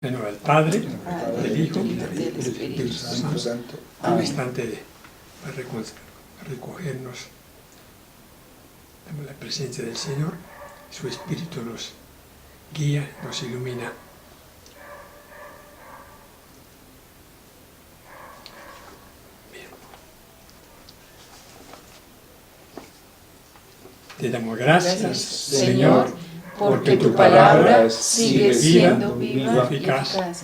En nombre del Padre, del Hijo y del Espíritu Santo. Al instante de recogernos, damos la presencia del Señor, su Espíritu nos guía, nos ilumina. Bien. Te damos gracias, Señor, porque tu palabra sigue siendo viva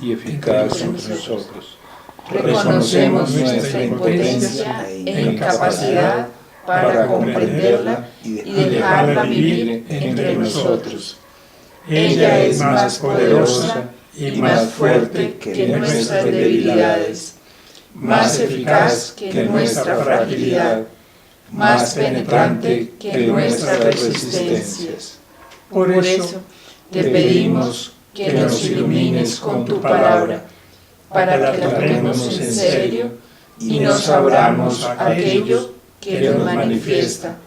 y eficaz entre nosotros. Reconocemos nuestra impotencia e incapacidad para comprenderla y dejarla vivir entre nosotros. Ella es más poderosa y más fuerte que nuestras debilidades, más eficaz que nuestra fragilidad, más penetrante que nuestras resistencias. Por eso te pedimos que nos ilumines con tu palabra, para que la tomemos en serio y nos abramos a aquello que nos manifiesta,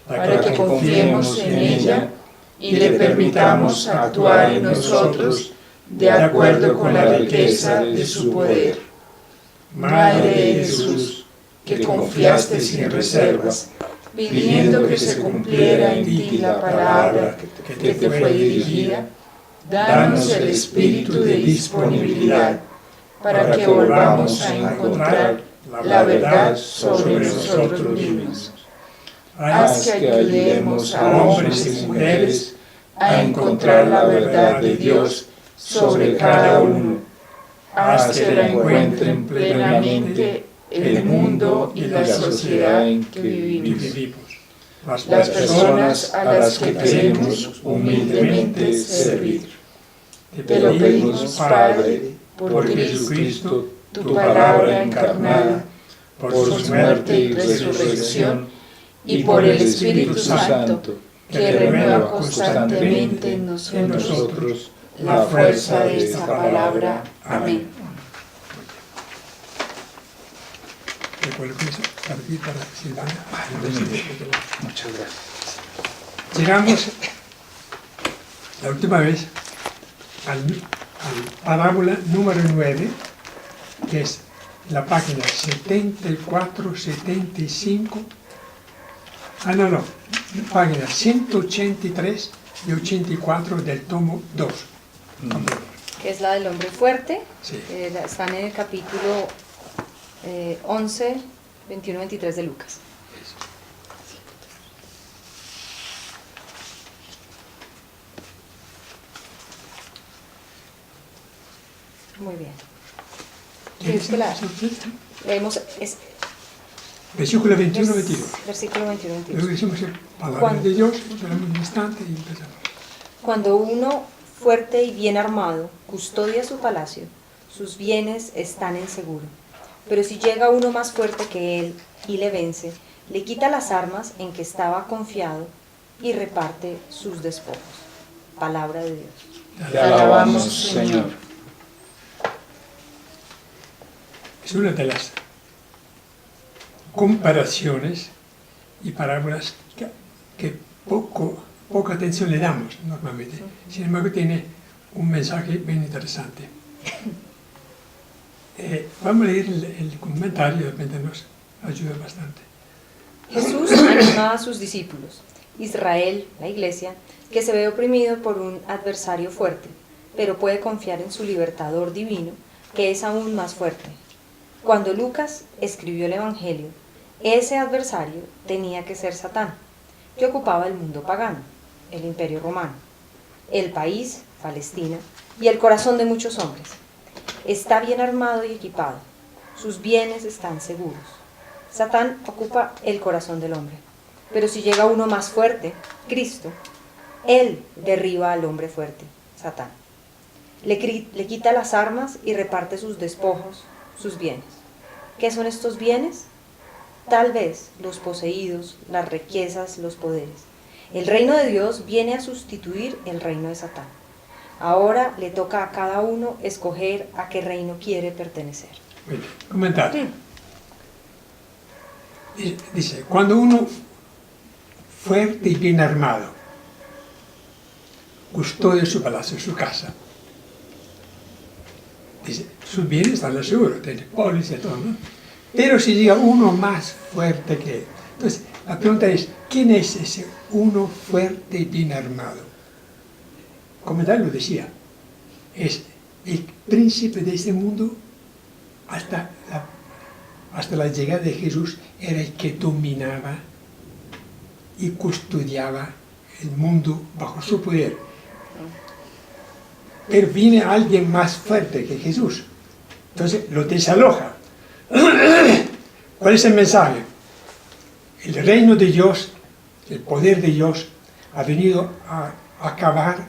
para que confiemos en ella y le permitamos actuar en nosotros de acuerdo con la riqueza de su poder. Madre de Jesús, que confiaste sin reservas, pidiendo que se cumpliera en ti la palabra que te fue dirigida, danos el espíritu de disponibilidad para que volvamos a encontrar la verdad sobre nosotros mismos. Haz que ayudemos a hombres y mujeres a encontrar la verdad de Dios sobre cada uno. Haz que la encuentren plenamente el mundo y la sociedad en que vivimos, las personas a las que queremos humildemente servir. Te lo pedimos, Padre, por Jesucristo, tu palabra encarnada, por su muerte y resurrección, y por el Espíritu Santo, que renueva constantemente en nosotros la fuerza de esta palabra. Amén. Para Silvana. Muchas gracias. Llegamos la última vez al parábola número 9, que es la página 74, 75, página 183 y 84 del tomo 2. Que es la del hombre fuerte. Sí. Están en el capítulo 11, 21, 23 de Lucas. Muy bien. ¿Quieres que la leemos? Versículo 21-22. Versículo 21-22. Luego decimos palabra de Dios, esperamos un instante y empezamos. Cuando uno fuerte y bien armado custodia su palacio, sus bienes están en seguro. Pero si llega uno más fuerte que él y le vence, le quita las armas en que estaba confiado y reparte sus despojos. Palabra de Dios. Te alabamos, Señor. Es una de las comparaciones y parábolas que poca atención le damos normalmente. Sin embargo, tiene un mensaje bien interesante. Vamos a leer el comentario, de repente nos ayuda bastante. Jesús animaba a sus discípulos, Israel, la iglesia, que se ve oprimido por un adversario fuerte, pero puede confiar en su libertador divino, que es aún más fuerte. Cuando Lucas escribió el Evangelio, ese adversario tenía que ser Satán, que ocupaba el mundo pagano, el imperio romano, el país, Palestina, y el corazón de muchos hombres. Está bien armado y equipado, sus bienes están seguros. Satán ocupa el corazón del hombre, pero si llega uno más fuerte, Cristo, él derriba al hombre fuerte, Satán. Le quita las armas y reparte sus despojos, sus bienes. ¿Qué son estos bienes? Tal vez los poseídos, las riquezas, los poderes. El reino de Dios viene a sustituir el reino de Satán. Ahora le toca a cada uno escoger a qué reino quiere pertenecer. Bueno, comentario. Dice, cuando uno fuerte y bien armado custodia su palacio, su casa, dice, sus bienes están seguros, tiene póliza y todo, ¿no? Pero si llega uno más fuerte que él. Entonces, la pregunta es, ¿quién es ese uno fuerte y bien armado? Como tal lo decía, es el príncipe de este mundo hasta la llegada de Jesús, era el que dominaba y custodiaba el mundo bajo su poder. Pero viene alguien más fuerte que Jesús, entonces lo desaloja. ¿Cuál es el mensaje? El reino de Dios, el poder de Dios, ha venido a acabar,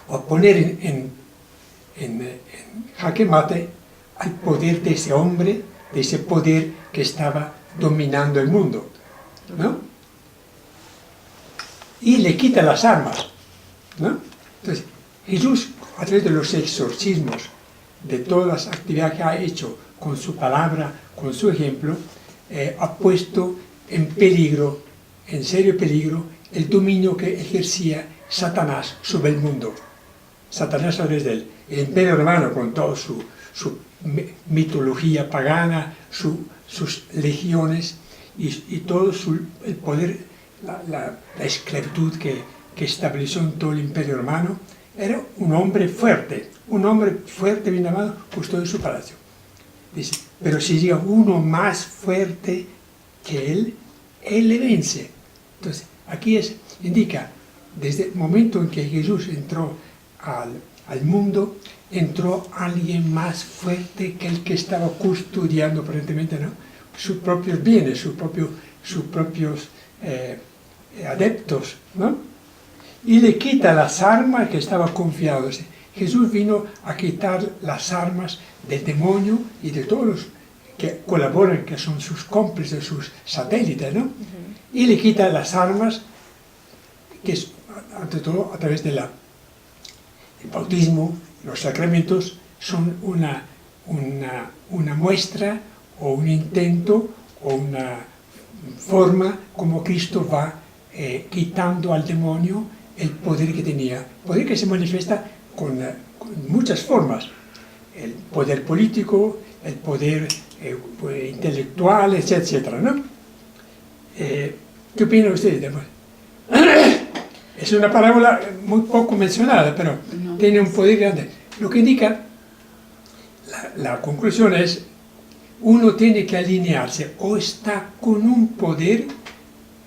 a poner en jaque mate al poder de ese hombre, de ese poder que estaba dominando el mundo, ¿no? Y le quita las armas, ¿no? Entonces, Jesús, a través de los exorcismos, de todas las actividades que ha hecho con su palabra, con su ejemplo, ha puesto en peligro, en serio peligro, el dominio que ejercía Satanás sobre el mundo. Satanás a través del Imperio Romano, con toda su mitología pagana, sus legiones y todo el poder, la esclavitud que estableció en todo el Imperio Romano. Era un hombre fuerte bien amado, justo en su palacio. Dice, pero si llega uno más fuerte que él le vence. Entonces, aquí indica, desde el momento en que Jesús entró al mundo, entró alguien más fuerte que el que estaba custodiando aparentemente, ¿no?, sus propios bienes, sus propios adeptos, ¿no? Y le quita las armas que estaba confiado. Jesús vino a quitar las armas del demonio y de todos los que colaboran, que son sus cómplices, sus satélites, ¿no? Y le quita las armas, que es, ante todo, a través del bautismo. Los sacramentos son una muestra o un intento o una forma como Cristo va quitando al demonio el poder que tenía. Poder que se manifiesta con muchas formas. El poder político, el poder intelectual, etcétera, ¿no? ¿Qué opinan ustedes? Es una parábola muy poco mencionada, pero tiene un poder grande. Lo que indica, la conclusión es, uno tiene que alinearse, o está con un poder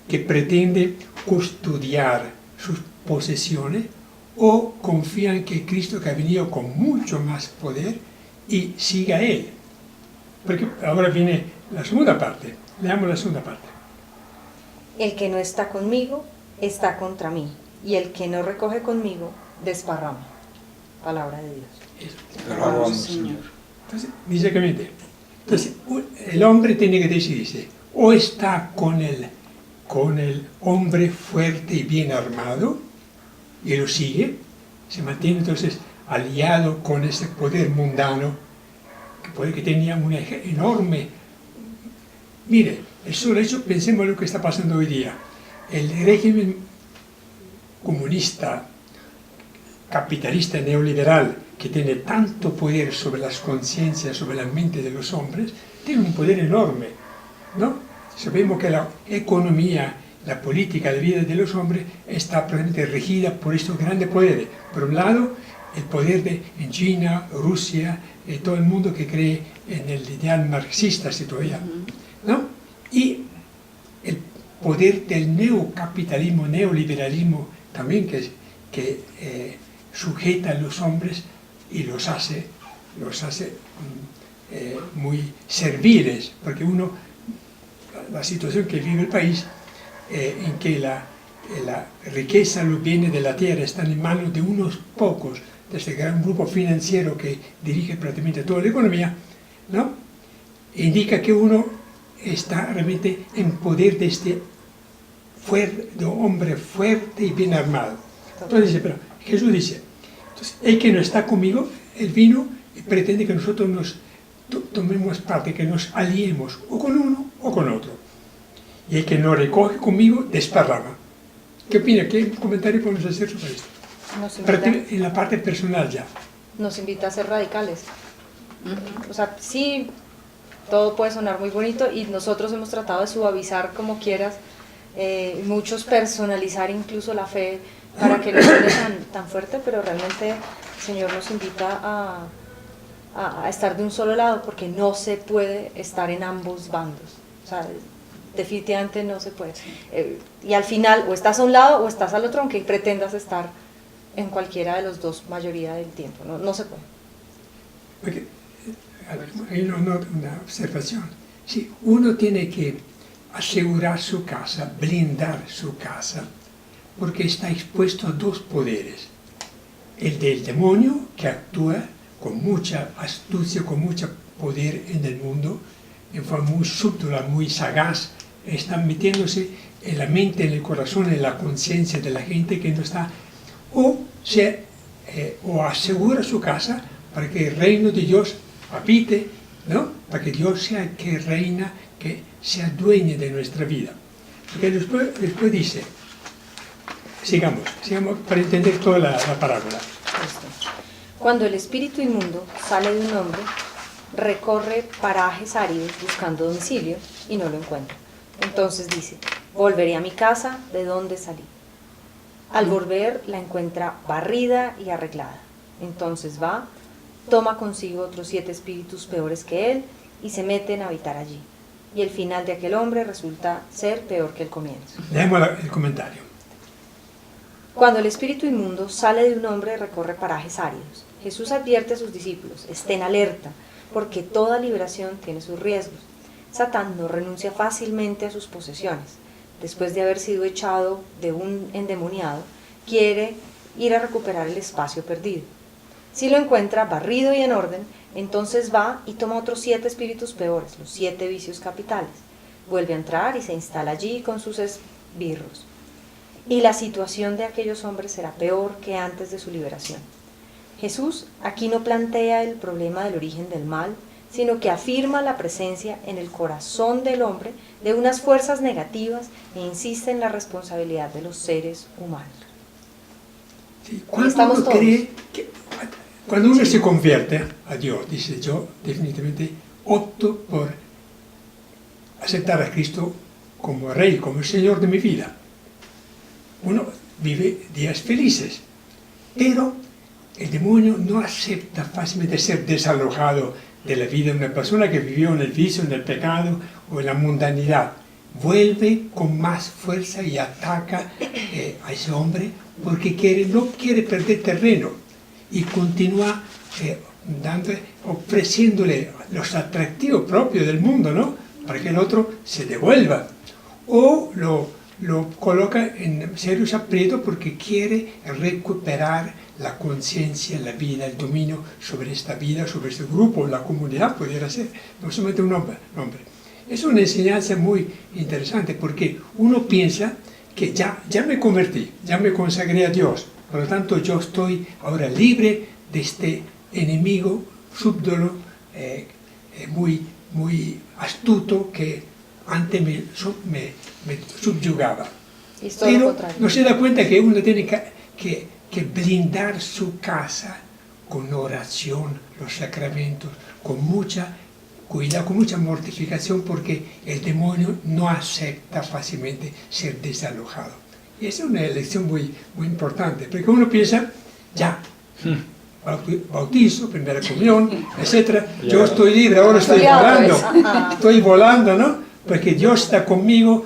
que pretende custodiar sus posesiones, o confía en que Cristo, que ha venido con mucho más poder, y siga a Él. Porque ahora viene la segunda parte. Leamos la segunda parte. El que no está conmigo, está contra mí, y el que no recoge conmigo, desparrama. Palabra de Dios. Te alabamos, Señor. Entonces, dice que el hombre tiene que decidirse, o está con el hombre fuerte y bien armado, y lo sigue, se mantiene entonces aliado con ese poder mundano, que tenía una enorme... Mire, el solo hecho, pensemos en lo que está pasando hoy día. El régimen comunista, capitalista, neoliberal, que tiene tanto poder sobre las conciencias, sobre la mente de los hombres, tiene un poder enorme, ¿no? Sabemos que la economía, la política, la vida de los hombres está probablemente regida por estos grandes poderes. Por un lado, el poder en China, Rusia, todo el mundo que cree en el ideal marxista, si todavía, ¿no? Y el poder del neocapitalismo, neoliberalismo también, que sujeta a los hombres y los hace muy serviles, porque la situación que vive el país, en que la riqueza, los bienes de la tierra están en manos de unos pocos, de este gran grupo financiero que dirige prácticamente toda la economía, ¿no? Indica que uno está realmente en poder de este hombre fuerte y bien armado. Entonces dice, pero Jesús dice, entonces, el que no está conmigo, él vino y pretende que nosotros nos tomemos parte, que nos aliemos o con uno o con otro. Y el que no recoge conmigo, desparrama. ¿Qué opina? ¿Qué comentario podemos hacer sobre esto? En la parte personal ya. nos invita a ser radicales. O sea, sí, todo puede sonar muy bonito y nosotros hemos tratado de suavizar como quieras, muchos personalizar incluso la fe para que no sea tan fuerte, pero realmente el Señor nos invita a estar de un solo lado, porque no se puede estar en ambos bandos. O sea, definitivamente no se puede. Y al final, o estás a un lado o estás al otro, aunque pretendas estar en cualquiera de los dos mayoría del tiempo. No se puede. Porque hay una observación. Sí, uno tiene que asegurar su casa, blindar su casa, porque está expuesto a dos poderes. El del demonio, que actúa con mucha astucia, con mucho poder en el mundo, en forma muy súbdula, muy sagaz, está metiéndose en la mente, en el corazón, en la conciencia de la gente que no está, o asegura su casa para que el reino de Dios habite, ¿no? Para que Dios sea el que reina, que sea dueño de nuestra vida. Porque después dice, sigamos para entender toda la parábola. Cuando el espíritu inmundo sale de un hombre, recorre parajes áridos buscando domicilio y no lo encuentra. Entonces dice, volveré a mi casa de donde salí. Al volver la encuentra barrida y arreglada. Entonces va, toma consigo otros 7 espíritus peores que él y se meten a habitar allí. Y el final de aquel hombre resulta ser peor que el comienzo. Leemos el comentario. Cuando el espíritu inmundo sale de un hombre, recorre parajes áridos. Jesús advierte a sus discípulos, estén alerta, porque toda liberación tiene sus riesgos. Satán no renuncia fácilmente a sus posesiones. Después de haber sido echado de un endemoniado, quiere ir a recuperar el espacio perdido. Si lo encuentra barrido y en orden, entonces va y toma otros 7 espíritus peores, los 7 vicios capitales. Vuelve a entrar y se instala allí con sus esbirros. Y la situación de aquellos hombres será peor que antes de su liberación. Jesús aquí no plantea el problema del origen del mal, sino que afirma la presencia en el corazón del hombre de unas fuerzas negativas e insiste en la responsabilidad de los seres humanos. Sí, cuando uno se convierte a Dios, dice, yo definitivamente opto por aceptar a Cristo como Rey, como el Señor de mi vida. Uno vive días felices, pero el demonio no acepta fácilmente ser desalojado de la vida de una persona que vivió en el vicio, en el pecado o en la mundanidad. Vuelve con más fuerza y ataca a ese hombre porque no quiere perder terreno y continúa ofreciéndole los atractivos propios del mundo, ¿no? Para que el otro se devuelva. O lo coloca en serios aprietos porque quiere recuperar la conciencia, la vida, el dominio sobre esta vida, sobre este grupo, la comunidad pudiera ser, no solamente un hombre. Es una enseñanza muy interesante porque uno piensa que ya me convertí, ya me consagré a Dios, por lo tanto yo estoy ahora libre de este enemigo súbdolo, muy astuto que antes me subyugaba. Pero no se da cuenta que uno tiene que blindar su casa con oración, los sacramentos, con mucha cuidado, con mucha mortificación, porque el demonio no acepta fácilmente ser desalojado. Y esa es una lección muy importante, porque uno piensa, ya, bautizo, primera comunión, etc. Yo estoy libre, ahora estoy volando, ¿no? Porque Dios está conmigo,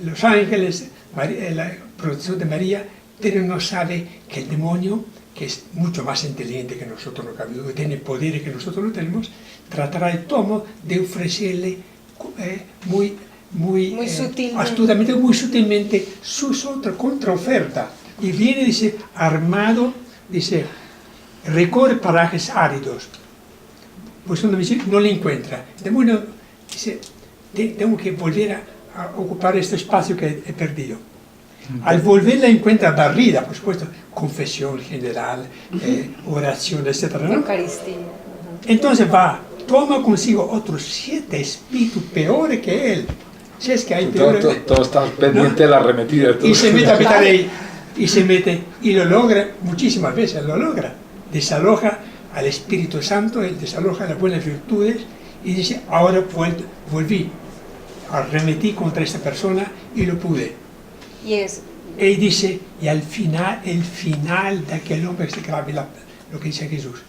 los ángeles, la protección de María, pero no sabe que el demonio, que es mucho más inteligente que nosotros, que tiene poderes que nosotros no tenemos, tratará el tomo de ofrecerle muy astutamente, muy sutilmente sus otras contraoferta. Y viene, dice, armado, dice, recorre parajes áridos. Pues uno dice, no le encuentra. El demonio dice, tengo que volver a ocupar este espacio que he perdido. Al volver la encuentra barrida, por supuesto, confesión general, oración, etc. ¿no? Eucaristía. Entonces toma consigo otros 7 espíritus peores que él. Si es que hay peores. Todos estamos pendientes de la arremetida. Y se mete a habitar ahí. Y lo logra, muchísimas veces lo logra. Desaloja al Espíritu Santo, Él desaloja las buenas virtudes y dice, ahora volví, arremetí contra esta persona y lo pude. Y dice, y al final, el final de aquel hombre que se grave lo que dice Jesús,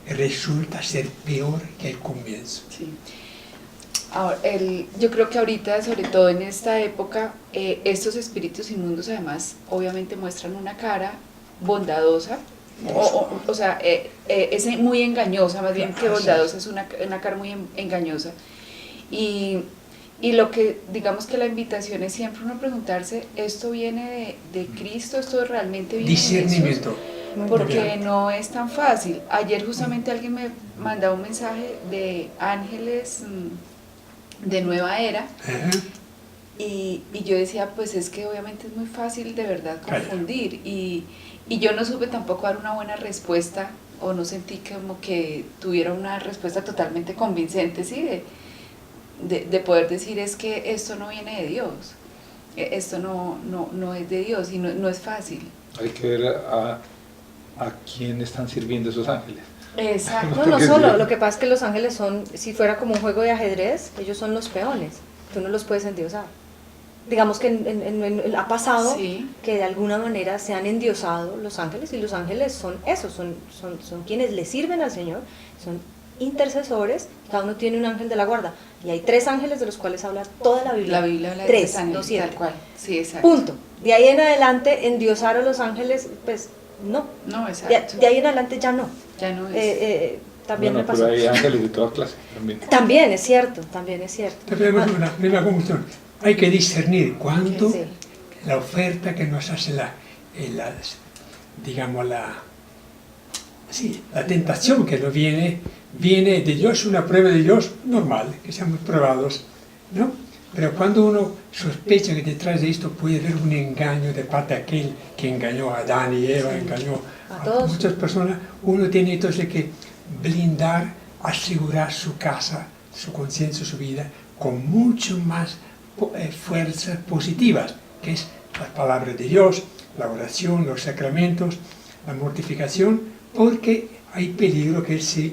resulta ser peor que el comienzo. Sí. Ahora, yo creo que ahorita, sobre todo en esta época, estos espíritus inmundos además obviamente muestran una cara bondadosa, o sea, es muy engañosa, más bien que bondadosa, es una cara muy engañosa. Y lo que, digamos que la invitación es siempre uno preguntarse, ¿esto viene de Cristo? ¿Esto realmente viene de discernimiento? Porque no es tan fácil. Ayer justamente alguien me mandaba un mensaje de ángeles de nueva era, y yo decía, pues es que obviamente es muy fácil de verdad confundir, y yo no supe tampoco dar una buena respuesta, o no sentí como que tuviera una respuesta totalmente convincente, ¿sí? De poder decir, es que esto no viene de Dios, esto no es de Dios, y no es fácil. Hay que ver a quién están sirviendo esos ángeles. Exacto. No solo, lo que pasa es que los ángeles son, si fuera como un juego de ajedrez, ellos son los peones, tú no los puedes endiosar. Digamos que ha pasado que de alguna manera se han endiosado los ángeles, y los ángeles son eso, son quienes le sirven al Señor, son intercesores, cada uno tiene un ángel de la guarda, y hay 3 ángeles de los cuales habla toda la Biblia. La Biblia habla de 3, ángeles, no 7. tal cual. Sí, exacto. Punto. De ahí en adelante, endiosar a los ángeles, pues no. No, exacto. De ahí en adelante ya no. Ya no es. También bueno, me pasó. pero hay ángeles de todas clases también. También es cierto, también es cierto. Tenemos una misma conclusión. Hay que discernir cuánto Sí. la oferta que nos hace digamos la tentación que nos viene de Dios, una prueba de Dios normal, que seamos probados, ¿no? Pero cuando uno sospecha que detrás de esto puede haber un engaño de parte de aquel que engañó a Adán y Eva, engañó a muchas personas, uno tiene entonces que blindar, asegurar su casa, su conciencia, su vida, con mucho más fuerzas positivas, que es la palabra de Dios, la oración, los sacramentos, la mortificación, porque hay peligro que Él se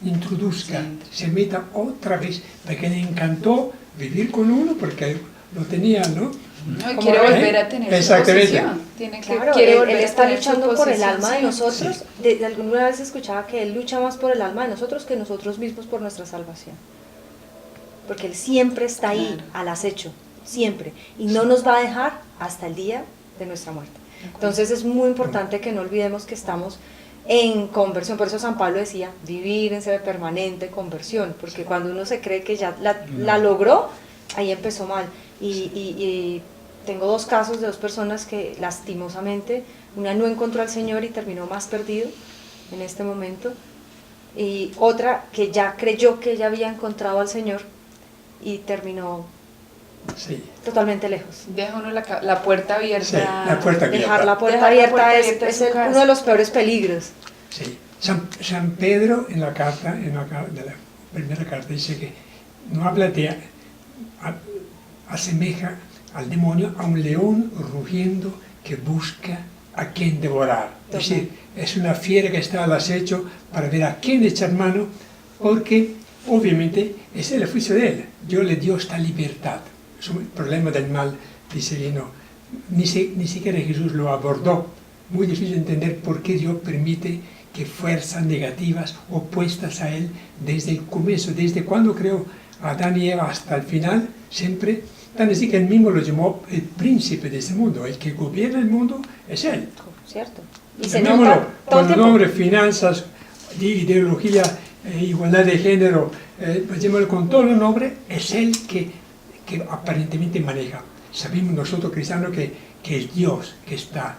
introduzca, se meta otra vez, porque le encantó vivir con uno, porque lo tenía, ¿no? No, y quiere volver a tener su posesión. Él está luchando por el alma de nosotros. Sí. De alguna vez escuchaba que Él lucha más por el alma de nosotros que nosotros mismos por nuestra salvación. Porque Él siempre está ahí, al acecho, siempre. Y no nos va a dejar hasta el día de nuestra muerte. Entonces es muy importante que no olvidemos que estamos en conversión. Por eso San Pablo decía, vivir en permanente conversión. Porque cuando uno se cree que ya la logró, ahí empezó mal. Y tengo 2 casos de 2 personas que lastimosamente, una no encontró al Señor y terminó más perdido en este momento, y otra que ya creyó que ella había encontrado al Señor y terminó totalmente lejos. Deja uno la puerta abierta. Sí, la puerta abierta. Dejar la puerta abierta es uno de los peores peligros. Sí. San Pedro en la carta, de la primera carta, dice que no habla asemeja al demonio a un león rugiendo que busca a quien devorar. Es decir, es una fiera que está al acecho para ver a quién echar mano, porque obviamente es el oficio de Él. Dios le dio esta libertad. Es un problema del mal, dice no. Ni siquiera Jesús lo abordó. Muy difícil entender por qué Dios permite que fuerzas negativas opuestas a Él desde el comienzo, desde cuando creó a Adán y Eva hasta el final, siempre. Tan así que Él mismo lo llamó el príncipe de este mundo. El que gobierna el mundo es Él. Cierto. Y se nota todo el tiempo. Nombre, finanzas, ideología, igualdad de género, con todo el nombre, es Él que aparentemente maneja. Sabemos nosotros cristianos que el Dios que está,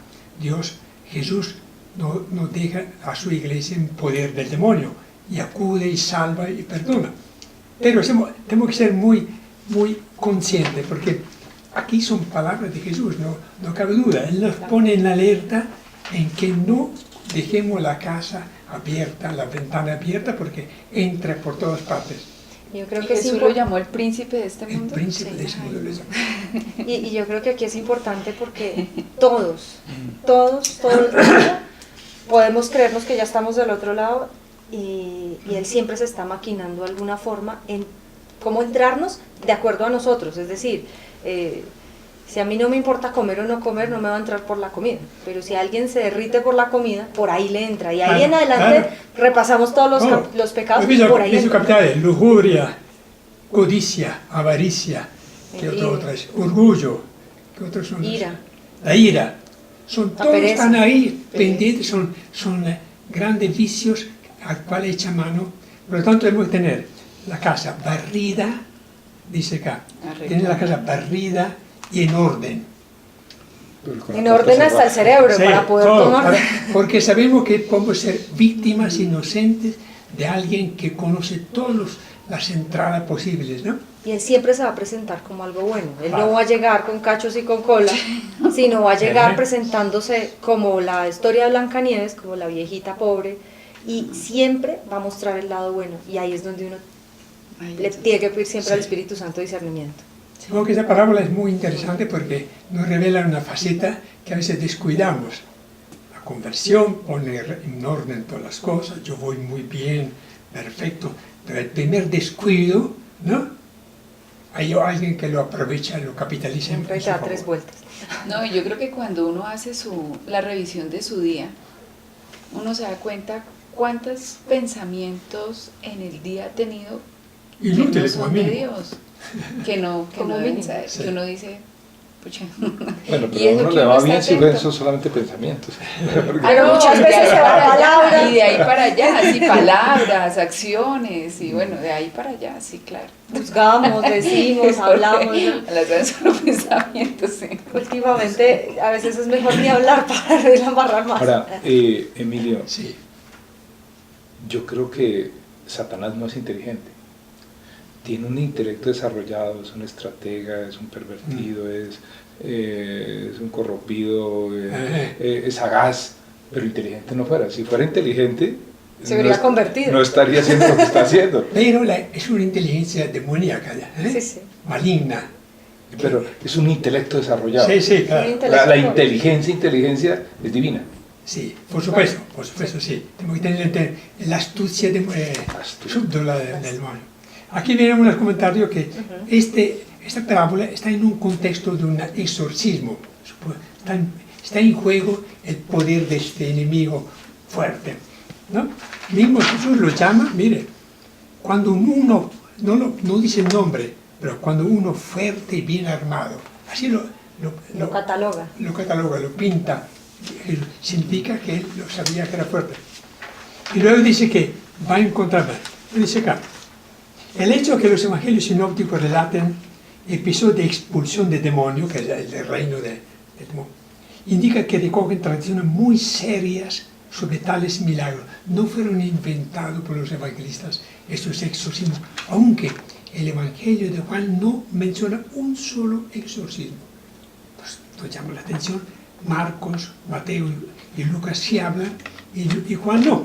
Jesús no deja a su iglesia en poder del demonio, y acude y salva y perdona. Pero tenemos que ser muy conscientes, porque aquí son palabras de Jesús, no cabe duda. Él nos pone en alerta en que no dejemos la casa abierta, la ventana abierta, porque entra por todas partes. Yo creo que Jesús lo llamó el príncipe de este mundo. El príncipe de este mundo lo llamó. Y yo creo que aquí es importante porque todos el mundo podemos creernos que ya estamos del otro lado y él siempre se está maquinando de alguna forma en cómo entrarnos de acuerdo a nosotros, es decir, si a mí no me importa comer o no comer, no me va a entrar por la comida, pero si alguien se derrite por la comida, por ahí le entra, y ahí en adelante repasamos todos los pecados, por ahí entra. Capitales, lujuria, codicia, avaricia, ¿qué otra es? Orgullo, ¿qué otros son? Ira. La ira, todos pereza. Están ahí pendientes, son grandes vicios al cual echa mano, por lo tanto debemos tener la casa barrida, dice acá, tener la casa barrida y en orden. En orden hasta el cerebro, sí, para poder tomar. Porque sabemos que podemos ser víctimas inocentes de alguien que conoce todas las entradas posibles, ¿no? Y él siempre se va a presentar como algo bueno. Él no va a llegar con cachos y con cola, sino va a llegar presentándose como la historia de Blancanieves, como la viejita pobre, y siempre va a mostrar el lado bueno. Y ahí es donde uno le tiene que pedir siempre al Espíritu Santo discernimiento. Creo que esa parábola es muy interesante porque nos revela una faceta que a veces descuidamos. La conversión, poner en orden todas las cosas, yo voy muy bien, perfecto, pero el primer descuido, ¿no? Hay alguien que lo aprovecha, lo capitaliza. Siempre da 3 vueltas. No, yo creo que cuando uno hace la revisión de su día, uno se da cuenta cuántos pensamientos en el día ha tenido que no son de Dios. Que no deben saber, que uno dice, pucha. Bueno, pero a uno le va bien si ven son solamente pensamientos. Pero muchas veces se va palabras. Y de ahí para allá, sí, palabras, acciones, y bueno, de ahí para allá, sí, claro. Juzgamos, decimos, hablamos. A las veces son los pensamientos, sí. Últimamente, a veces es mejor ni hablar para no embarrar más. Ahora, Emilio, sí, yo creo que Satanás no es inteligente. Tiene un intelecto desarrollado, es un estratega, es un pervertido, es un corrompido, es sagaz, pero inteligente no fuera. Si fuera inteligente, se habría convertido. No estaría haciendo lo que está haciendo. Pero es una inteligencia demoníaca, sí. Maligna. Pero es un intelecto desarrollado. Sí, claro. La inteligencia es divina. Sí, por supuesto, sí. Tenemos que tener la astucia subdolada del demonio. Aquí viene un comentario que esta parábola está en un contexto de un exorcismo. Está en juego el poder de este enemigo fuerte, ¿no? Mismo Jesús lo llama, mire, cuando uno, no dice el nombre, pero cuando uno fuerte y bien armado, así lo cataloga. Lo cataloga, lo pinta, significa que él lo sabía que era fuerte. Y luego dice que va a encontrar, dice acá, el hecho de que los evangelios sinópticos relaten episodios de expulsión de demonio, que es el reino de demonio, indica que recogen tradiciones muy serias sobre tales milagros. No fueron inventados por los evangelistas estos exorcismos, aunque el evangelio de Juan no menciona un solo exorcismo. Pues nos llama la atención, Marcos, Mateo y Lucas sí hablan, y Juan no.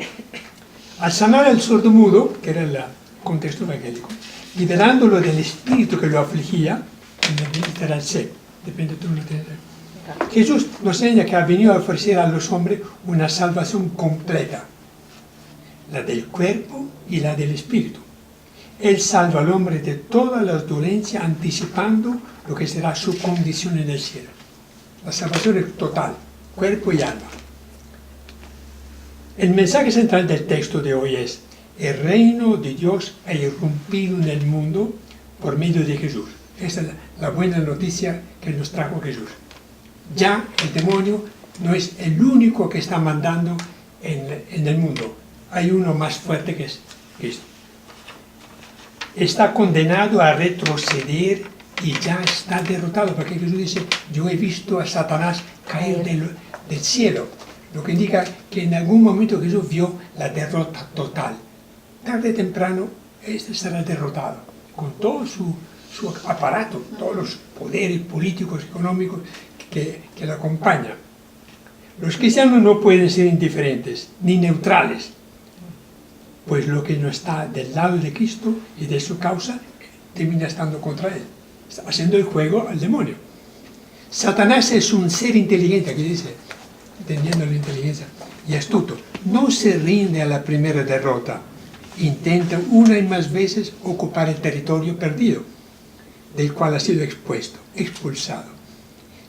Al sanar al sordomudo, que era el contexto evangélico, liberándolo del espíritu que lo afligía, literal C, depende de tu Jesús nos enseña que ha venido a ofrecer a los hombres una salvación completa, la del cuerpo y la del espíritu. Él salva al hombre de todas las dolencias, anticipando lo que será su condición en el cielo. La salvación es total, cuerpo y alma. El mensaje central del texto de hoy es: el reino de Dios ha irrumpido en el mundo por medio de Jesús. Esa es la buena noticia que nos trajo Jesús. Ya el demonio no es el único que está mandando en el mundo. Hay uno más fuerte que es Cristo. Está condenado a retroceder y ya está derrotado, porque Jesús dice: yo he visto a Satanás caer del cielo, lo que indica que en algún momento Jesús vio la derrota total. Tarde o temprano este será derrotado, con todo su aparato, todos los poderes políticos, económicos que lo acompañan. Los cristianos no pueden ser indiferentes ni neutrales, pues lo que no está del lado de Cristo y de su causa termina estando contra él, está haciendo el juego al demonio. Satanás es un ser inteligente, aquí dice, entendiendo la inteligencia, y astuto. No se rinde a la primera derrota. Intenta una y más veces ocupar el territorio perdido, del cual ha sido expulsado.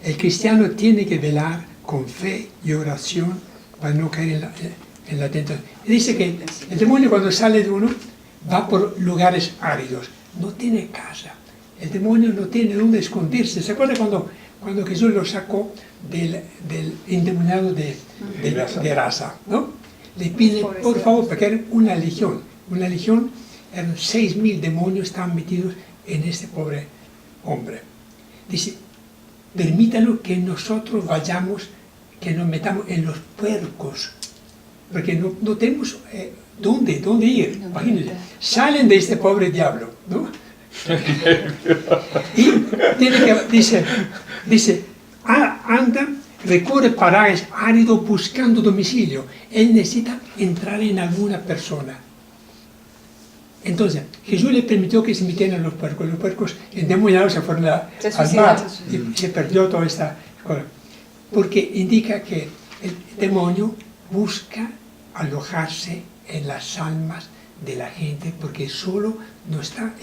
El cristiano tiene que velar con fe y oración para no caer en la tentación. Y dice que el demonio, cuando sale de uno, va por lugares áridos. No tiene casa. El demonio no tiene dónde esconderse. ¿Se acuerda cuando Jesús lo sacó del endemoniado de Gerasa, ¿no? Le pide, por favor, porque era una legión. Una legión, eran 6.000 demonios, estaban metidos en este pobre hombre. Dice, permítalo que nosotros vayamos, que nos metamos en los puercos, porque no tenemos dónde ir. Imagínense, salen de este pobre diablo, ¿no? Y dice, anda, recorre parajes áridos buscando domicilio. Él necesita entrar en alguna persona. Entonces, Jesús le permitió que se metieran los puercos. Los puercos endemoniados se fueron al mar y se perdió toda esta cosa. Porque indica que el demonio busca alojarse en las almas de la gente, porque solo no está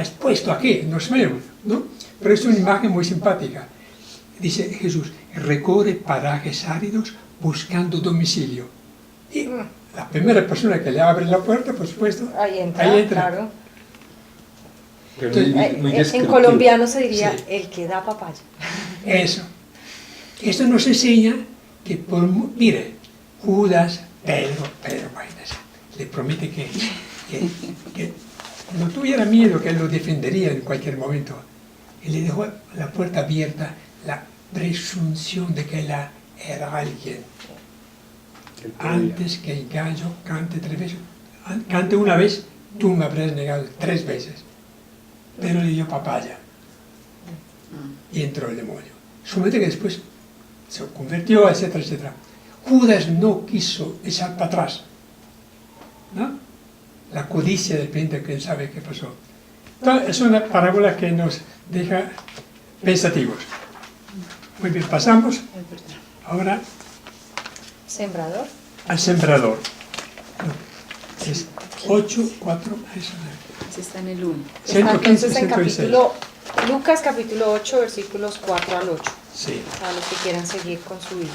expuesto aquí, nos vemos, ¿no? Pero es una imagen muy simpática. Dice Jesús, recorre parajes áridos buscando domicilio. Y la primera persona que le abre la puerta, por supuesto, ahí entra. Claro. Entonces, en colombiano se diría, sí, el que da papaya. Eso. Esto nos enseña que, mire, Judas, Pedro, imagínese, le promete que no tuviera miedo, que él lo defendería en cualquier momento. Y le dejó la puerta abierta, la presunción de que él era alguien. Antes que el gallo cante 3 veces, cante una vez, tú me habrás negado 3 veces. Pero le dio papaya. Y entró el demonio. Solamente que después se convirtió, etcétera, etcétera. Judas no quiso echar para atrás, ¿no? La codicia del cliente, quién sabe qué pasó. Entonces, es una parábola que nos deja pensativos. Muy bien, pasamos ahora ¿Sembrador? Al sembrador. Es 8, 4, eso. Ese está en el 1. Entonces en Lucas capítulo 8, versículos 4 al 8. Sí. Para los que quieran seguir con su vida.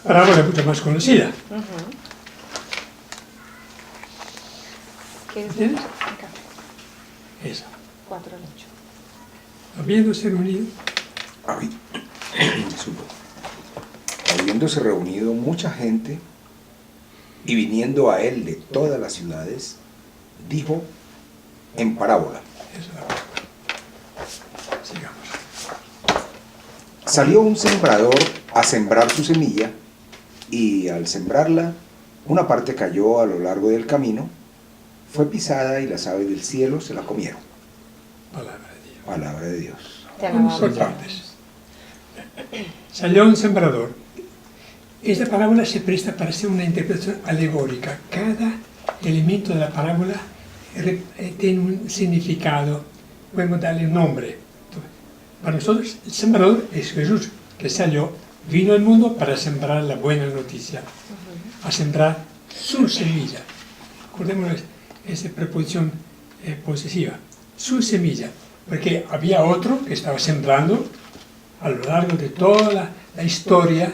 La parábola mucho más conocida. ¿Qué es? ¿Tienes? Esa. 4 al 8. Habiéndose reunido. Habiéndose reunido mucha gente y viniendo a él de todas las ciudades, dijo en parábola. Eso es la parábola. Sigamos. Salió un sembrador a sembrar su semilla y al sembrarla, una parte cayó a lo largo del camino, fue pisada y las aves del cielo se la comieron. Palabra de Dios. Palabra de Dios. Vamos por partes. Salió un sembrador. Esta parábola se presta para hacer una interpretación alegórica. Cada elemento de la parábola tiene un significado. Podemos darle un nombre. Para nosotros, el sembrador es Jesús, que salió, vino al mundo para sembrar la buena noticia, a sembrar su semilla. Acordémonos esa preposición posesiva, su semilla, porque había otro que estaba sembrando a lo largo de toda la historia.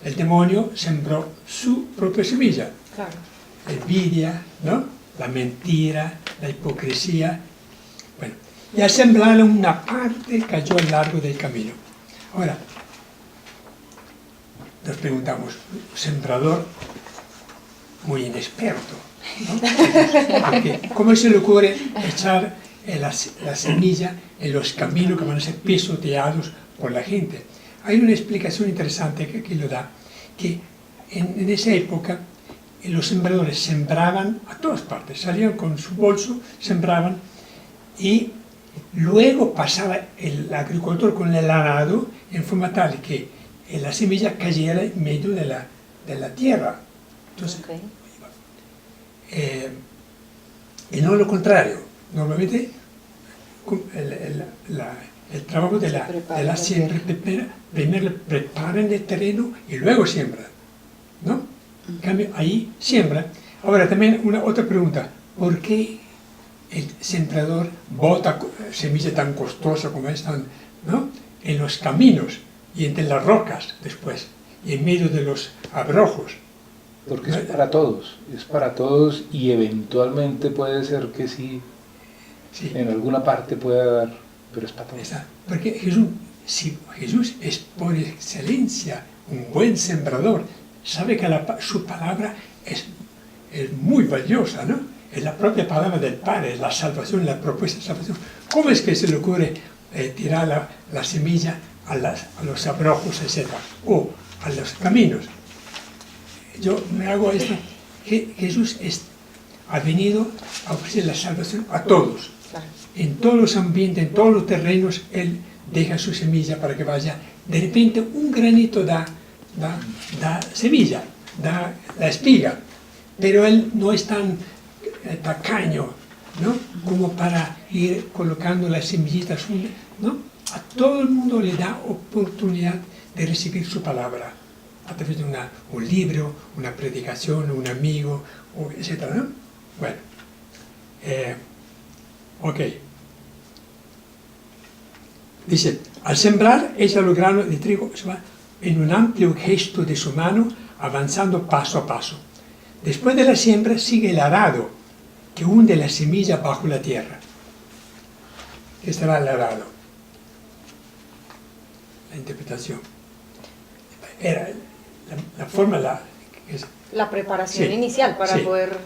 El demonio sembró su propia semilla. Claro. La envidia, ¿no? La mentira, la hipocresía. Bueno, y al sembrarla una parte cayó a lo largo del camino. Ahora, nos preguntamos, un sembrador muy inexperto, ¿no? Porque, ¿cómo se le ocurre echar la semilla en los caminos que van a ser pisoteados por la gente? Hay una explicación interesante que aquí lo da, que en esa época los sembradores sembraban a todas partes, salían con su bolso, sembraban y luego pasaba el agricultor con el arado en forma tal que la semilla cayera en medio de la tierra. Entonces, y no lo contrario. Normalmente el trabajo de la siembra, primero preparan el terreno y luego siembran, ¿no? En cambio, ahí siembra. Ahora también otra pregunta, ¿por qué el sembrador bota semilla tan costosa como esta, ¿no?, en los caminos y entre las rocas después, y en medio de los abrojos? Porque es para todos y eventualmente puede ser que sí, en alguna parte pueda dar, pero es para todos. Porque Jesús es por excelencia un buen sembrador, sabe que su palabra es muy valiosa, ¿no? Es la propia palabra del Padre, es la salvación, la propuesta de salvación. ¿Cómo es que se le ocurre tirar la semilla a los abrojos, etcétera, o a los caminos? Yo me hago esto, que Jesús ha venido a ofrecer la salvación a todos. En todos los ambientes, en todos los terrenos, Él deja su semilla para que vaya. De repente un granito da semilla, da la espiga, pero Él no es tan tacaño, ¿no?, como para ir colocando las semillitas, ¿no? A todo el mundo le da oportunidad de recibir su palabra a través de un libro, una predicación, un amigo, etc., ¿no? Bueno, ok. Dice, al sembrar, echa los granos de trigo en un amplio gesto de su mano, avanzando paso a paso. Después de la siembra sigue el arado, que hunde la semilla bajo la tierra. ¿Qué será el arado? La interpretación. Era la forma, la preparación inicial para poder...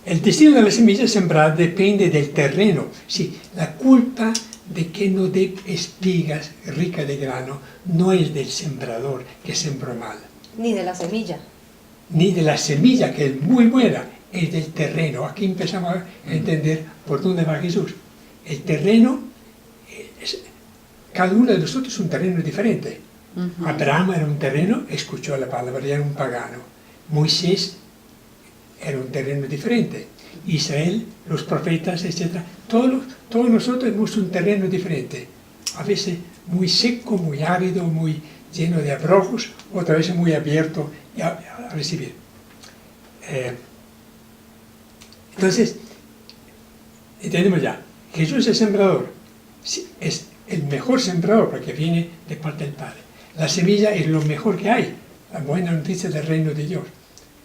El destino de la semilla sembrada depende del terreno. Sí, la culpa de que no dé espigas ricas de grano no es del sembrador que sembró mal. Ni de la semilla. Ni de la semilla, que es muy buena, es del terreno. Aquí empezamos a entender por dónde va Jesús. El terreno, cada uno de nosotros es un terreno diferente. Abraham era un terreno, escuchó la palabra, era un pagano. Moisés era un terreno diferente. Israel, los profetas, etc. Todos nosotros tenemos un terreno diferente. A veces muy seco, muy árido, muy lleno de abrojos, otras veces muy abierto a recibir. Entonces, entendemos ya, Jesús es sembrador, es el mejor sembrador porque viene de parte del Padre. La semilla es lo mejor que hay, la buena noticia del reino de Dios,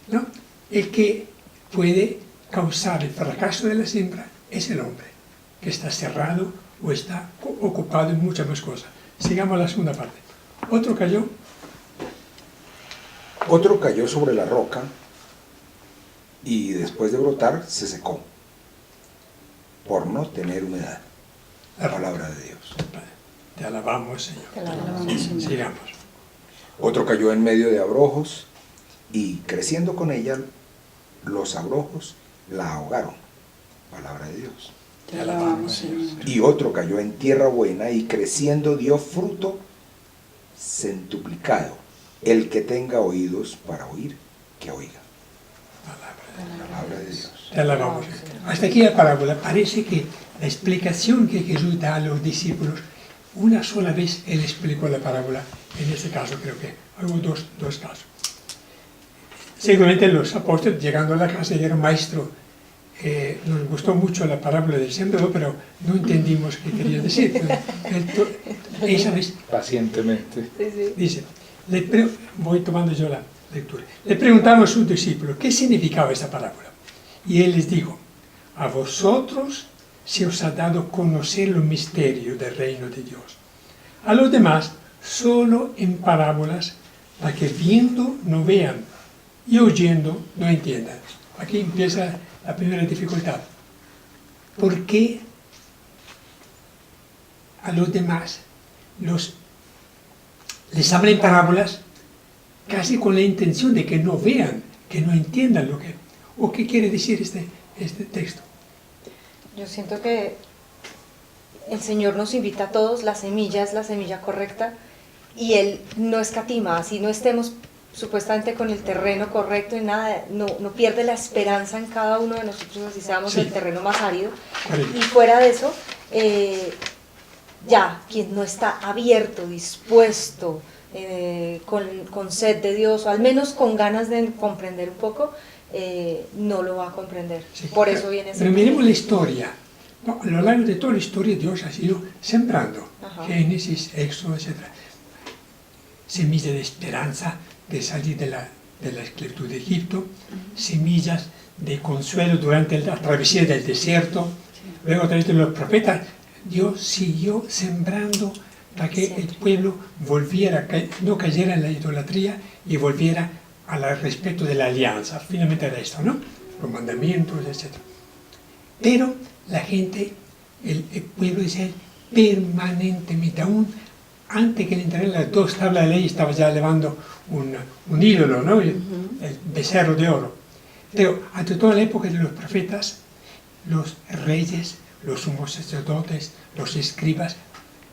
¿no? El que puede causar el fracaso de la siembra es el hombre, que está cerrado o está ocupado en muchas más cosas. Sigamos a la segunda parte. Otro cayó sobre la roca y después de brotar se secó por no tener humedad. La palabra de Dios. Te alabamos, Señor. Te alabamos, Señor. Sigamos. Otro cayó en medio de abrojos y creciendo con ella los abrojos la ahogaron. Palabra de Dios. Te alabamos, Señor. Y otro cayó en tierra buena y creciendo dio fruto centuplicado. El que tenga oídos para oír, que oiga. Palabra de Dios. Te alabamos. Hasta aquí la parábola. Parece que la explicación que Jesús da a los discípulos, una sola vez Él explicó la parábola. En este caso creo que hubo dos casos. Seguramente los apóstoles, llegando a la casa, dijeron, maestro, nos gustó mucho la parábola del sembrador, pero no entendimos qué quería decir. Esa vez, pacientemente. dice, voy tomando yo la lectura. Le preguntaron a sus discípulos, ¿qué significaba esta parábola? Y Él les dijo, a vosotros se os ha dado conocer los misterios del reino de Dios. A los demás, solo en parábolas, para que viendo no vean y oyendo no entiendan. Aquí empieza la primera dificultad. ¿Por qué a los demás les habla en parábolas casi con la intención de que no vean, que no entiendan lo que... ¿O qué quiere decir este texto? Yo siento que el Señor nos invita a todos, la semilla es la semilla correcta y Él no escatima, así no estemos supuestamente con el terreno correcto y nada, no pierde la esperanza en cada uno de nosotros, así seamos el terreno más árido. Y fuera de eso, ya, quien no está abierto, dispuesto, con sed de Dios, o al menos con ganas de comprender un poco, no lo va a comprender. Sí, por eso viene ese... Pero miremos la historia. No, a lo largo de toda la historia Dios ha sido sembrando. Ajá. Génesis, Éxodo, etc. Semilla de esperanza de salir de la esclavitud de Egipto, semillas de consuelo durante la travesía del desierto. Luego a través de los profetas, Dios siguió sembrando para que el pueblo volviera, no cayera en la idolatría y volviera al respeto de la alianza. Finalmente era esto, ¿no? Los mandamientos, etc. Pero la gente, el pueblo de Israel, permanentemente, aún antes que le entregaran las 2 tablas de ley, estaba ya elevando un ídolo, ¿no? El becerro de oro. Pero ante toda la época de los profetas, los reyes, los sumos sacerdotes, los escribas,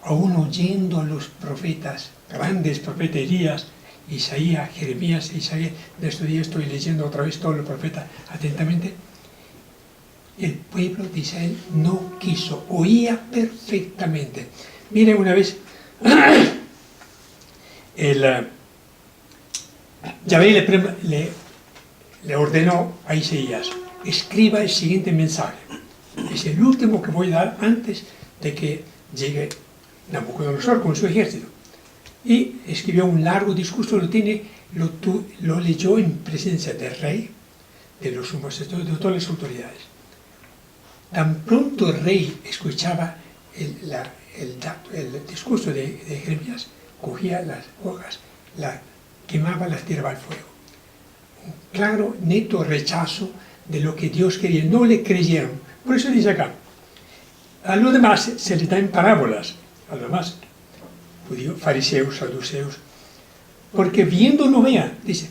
aún oyendo a los profetas, grandes profetas, Elías, Isaías, Jeremías, Isaías, de estos días estoy leyendo otra vez todos los profetas atentamente, el pueblo de Israel no quiso, oía perfectamente. Miren una vez, Yahvé le ordenó a Isaías, escriba el siguiente mensaje. Es el último que voy a dar antes de que llegue Nabucodonosor con su ejército. Y escribió un largo discurso, lo leyó en presencia del rey, de los sumos sacerdotes, de todas las autoridades. Tan pronto el rey escuchaba el discurso de Jeremías, cogía las hojas, quemaba, las tiraba al fuego. Un claro, neto rechazo de lo que Dios quería. No le creyeron. Por eso dice acá, a los demás se les da en parábolas, a los demás, judíos, fariseos, saduceos, porque viendo no vean, dice,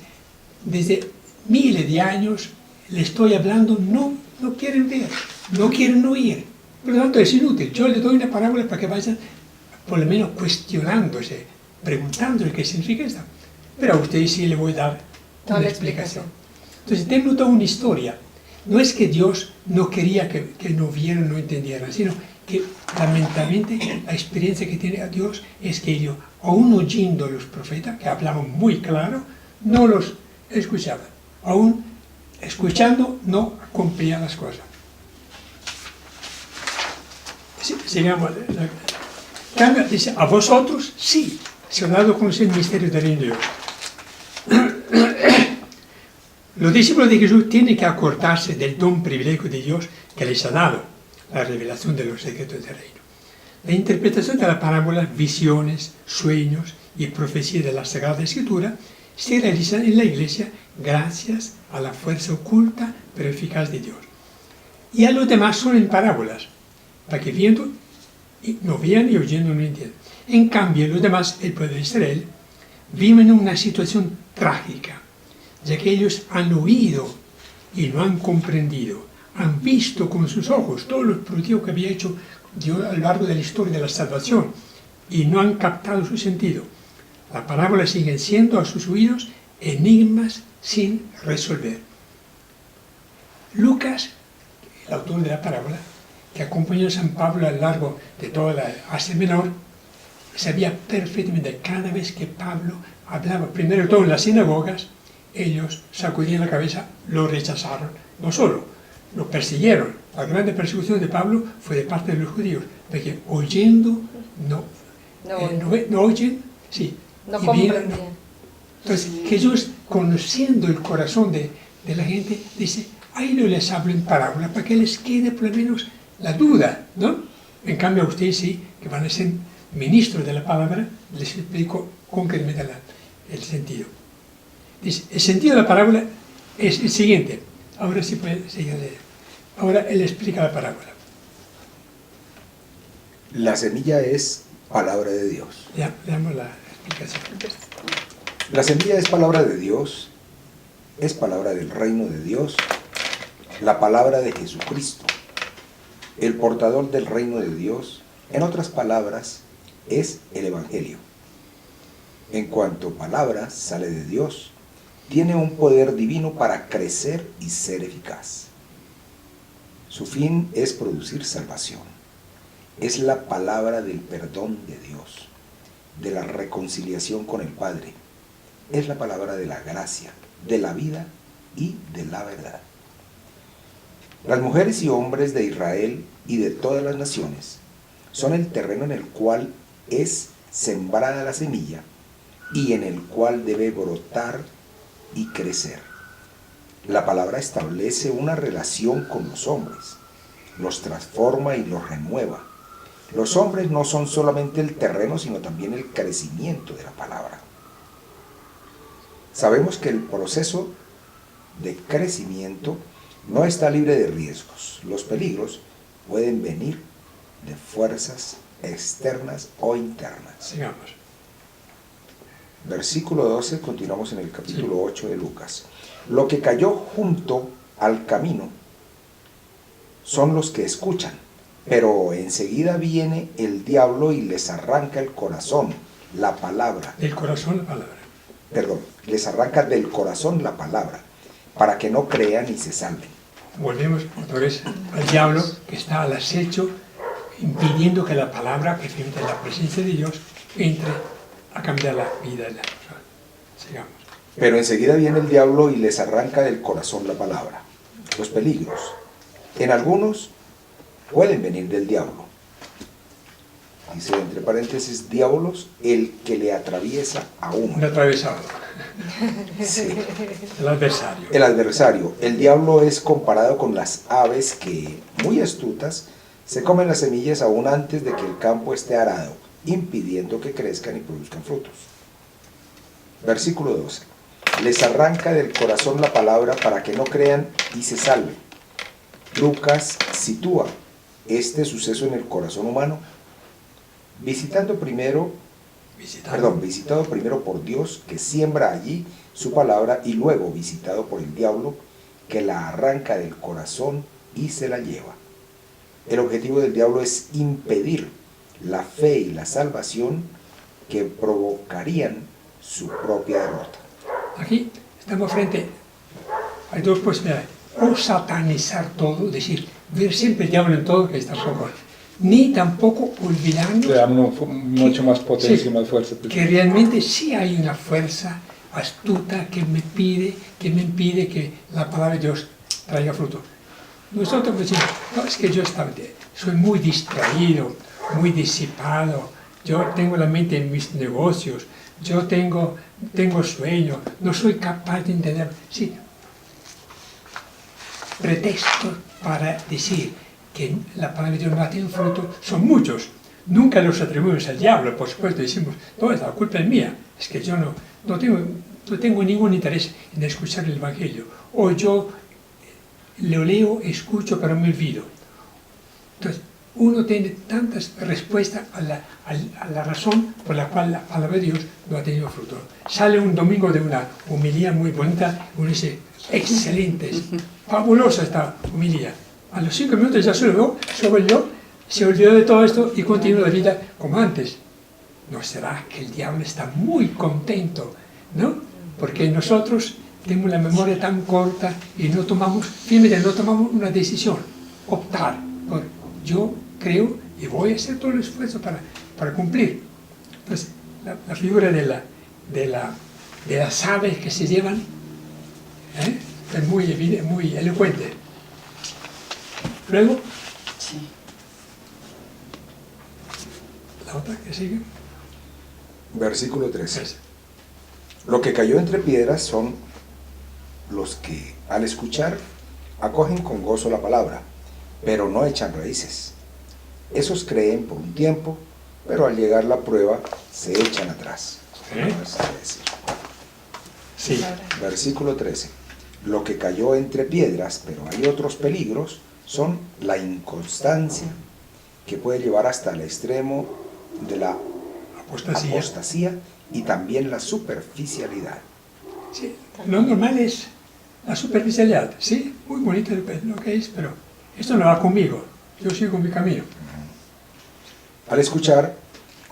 desde miles de años le estoy hablando, no quieren ver, no quieren oír, por lo tanto es inútil. Yo les doy una parábola para que vayan por lo menos cuestionándose, preguntándole qué significa esto, pero a ustedes sí le voy a dar toda una la explicación. Entonces tengo toda una historia. No es que Dios no quería que no vieran, no entendieran, sino que lamentablemente la experiencia que tiene a Dios es que ellos, aún oyendo a los profetas, que hablaban muy claro, no los escuchaban. Aún escuchando, no cumplían las cosas. Sigamos. Dice, a vosotros sí, se ha dado a conocer el misterio del reino de Dios. Los discípulos de Jesús tienen que acordarse del don privilegio de Dios que les ha dado, la revelación de los secretos del reino. La interpretación de la parábola, visiones, sueños y profecías de la Sagrada Escritura se realizan en la Iglesia gracias a la fuerza oculta pero eficaz de Dios. Y a los demás son en parábolas, para que viendo no vean y oyendo no entiendan. En cambio, los demás, el pueblo de Israel, viven una situación trágica, ya que ellos han oído y no han comprendido, han visto con sus ojos todos los prodigios que había hecho Dios a lo largo de la historia de la salvación y no han captado su sentido. La parábola sigue siendo a sus oídos enigmas sin resolver. Lucas, el autor de la parábola, que acompañó a San Pablo a lo largo de toda la Asia Menor, sabía perfectamente cada vez que Pablo hablaba, primero de todo en las sinagogas, ellos sacudían la cabeza, lo rechazaron. No solo, lo persiguieron. La grande persecución de Pablo fue de parte de los judíos, porque oyendo no oyen, sí. No y comprendían. no. Entonces, Jesús, conociendo el corazón de la gente, dice, ahí no les hablo en parábola, para que les quede por lo menos la duda, ¿no? En cambio, a ustedes sí, que van a ser ministros de la palabra, les explico concretamente el sentido. Dice, el sentido de la parábola es el siguiente. Ahora sí puede seguir leyendo. Ahora él explica la parábola. La semilla es palabra de Dios. Ya, leamos la explicación. La semilla es palabra de Dios, es palabra del reino de Dios, la palabra de Jesucristo, el portador del reino de Dios, en otras palabras, es el Evangelio. En cuanto palabra sale de Dios, tiene un poder divino para crecer y ser eficaz. Su fin es producir salvación. Es la palabra del perdón de Dios, de la reconciliación con el Padre. Es la palabra de la gracia, de la vida y de la verdad. Las mujeres y hombres de Israel y de todas las naciones son el terreno en el cual es sembrada la semilla y en el cual debe brotar y crecer. La palabra establece una relación con los hombres, los transforma y los renueva. Los hombres no son solamente el terreno, sino también el crecimiento de la palabra. Sabemos que el proceso de crecimiento no está libre de riesgos. Los peligros pueden venir de fuerzas externas o internas. Sigamos. Versículo 12, continuamos en el capítulo 8 de Lucas. Lo que cayó junto al camino son los que escuchan, pero enseguida viene el diablo y les arranca el corazón, la palabra. Del corazón la palabra. Perdón, les arranca del corazón la palabra, para que no crean y se salven. Volvemos otra vez al diablo que está al acecho, impidiendo que la palabra, que siente la presencia de Dios, entre a cambiar la vida de la persona. Sigamos. Pero enseguida viene el diablo y les arranca del corazón la palabra. Los peligros. En algunos pueden venir del diablo. Dice entre paréntesis, diabolos, el que le atraviesa a uno. Un atravesado. Sí. El adversario. El adversario. El diablo es comparado con las aves que, muy astutas, se comen las semillas aún antes de que el campo esté arado, impidiendo que crezcan y produzcan frutos. Versículo 12. Les arranca del corazón la palabra para que no crean y se salven. Lucas sitúa este suceso en el corazón humano, visitado primero por Dios, que siembra allí su palabra, y luego visitado por el diablo, que la arranca del corazón y se la lleva. El objetivo del diablo es impedir la fe y la salvación que provocarían su propia derrota. Aquí estamos frente, hay dos posibilidades: o satanizar todo, es decir, ver siempre el diablo en todo, que está solo, ni tampoco olvidarnos Le damos mucho más potencia y más fuerza. que realmente sí hay una fuerza astuta que me impide que la palabra de Dios traiga fruto. Nosotros decimos, no, es que yo soy muy distraído, muy disipado, yo tengo la mente en mis negocios, yo tengo sueño, no soy capaz de entender. Sí, pretextos para decir que la palabra de Dios no ha tenido fruto son muchos. Nunca los atribuimos al diablo, por supuesto, decimos, no, la culpa es mía, es que yo no tengo ningún interés en escuchar el Evangelio, o yo lo leo, escucho, pero me olvido. Entonces, uno tiene tantas respuestas a la razón por la cual la palabra de Dios no ha tenido fruto. Sale un domingo de una homilía muy bonita, uno dice, excelente, fabulosa esta homilía. A los 5 minutos ya se olvidó de todo esto y continúa la vida como antes. ¿No será que el diablo está muy contento, no? Porque nosotros tenemos la memoria tan corta y no tomamos una decisión, optar por yo creo y voy a hacer todo el esfuerzo para cumplir. Entonces, la figura de las aves que se llevan es muy elocuente. Luego, la otra que sigue. Versículo 13. Lo que cayó entre piedras son los que, al escuchar, acogen con gozo la palabra, pero no echan raíces. Esos creen por un tiempo, pero al llegar la prueba, se echan atrás. Sí. Versículo 13. Lo que cayó entre piedras, pero hay otros peligros, son la inconstancia, que puede llevar hasta el extremo de la apostasía y también la superficialidad. Sí, lo normal es la superficialidad, sí, muy bonito lo que es, pero esto no va conmigo, yo sigo mi camino. Al escuchar,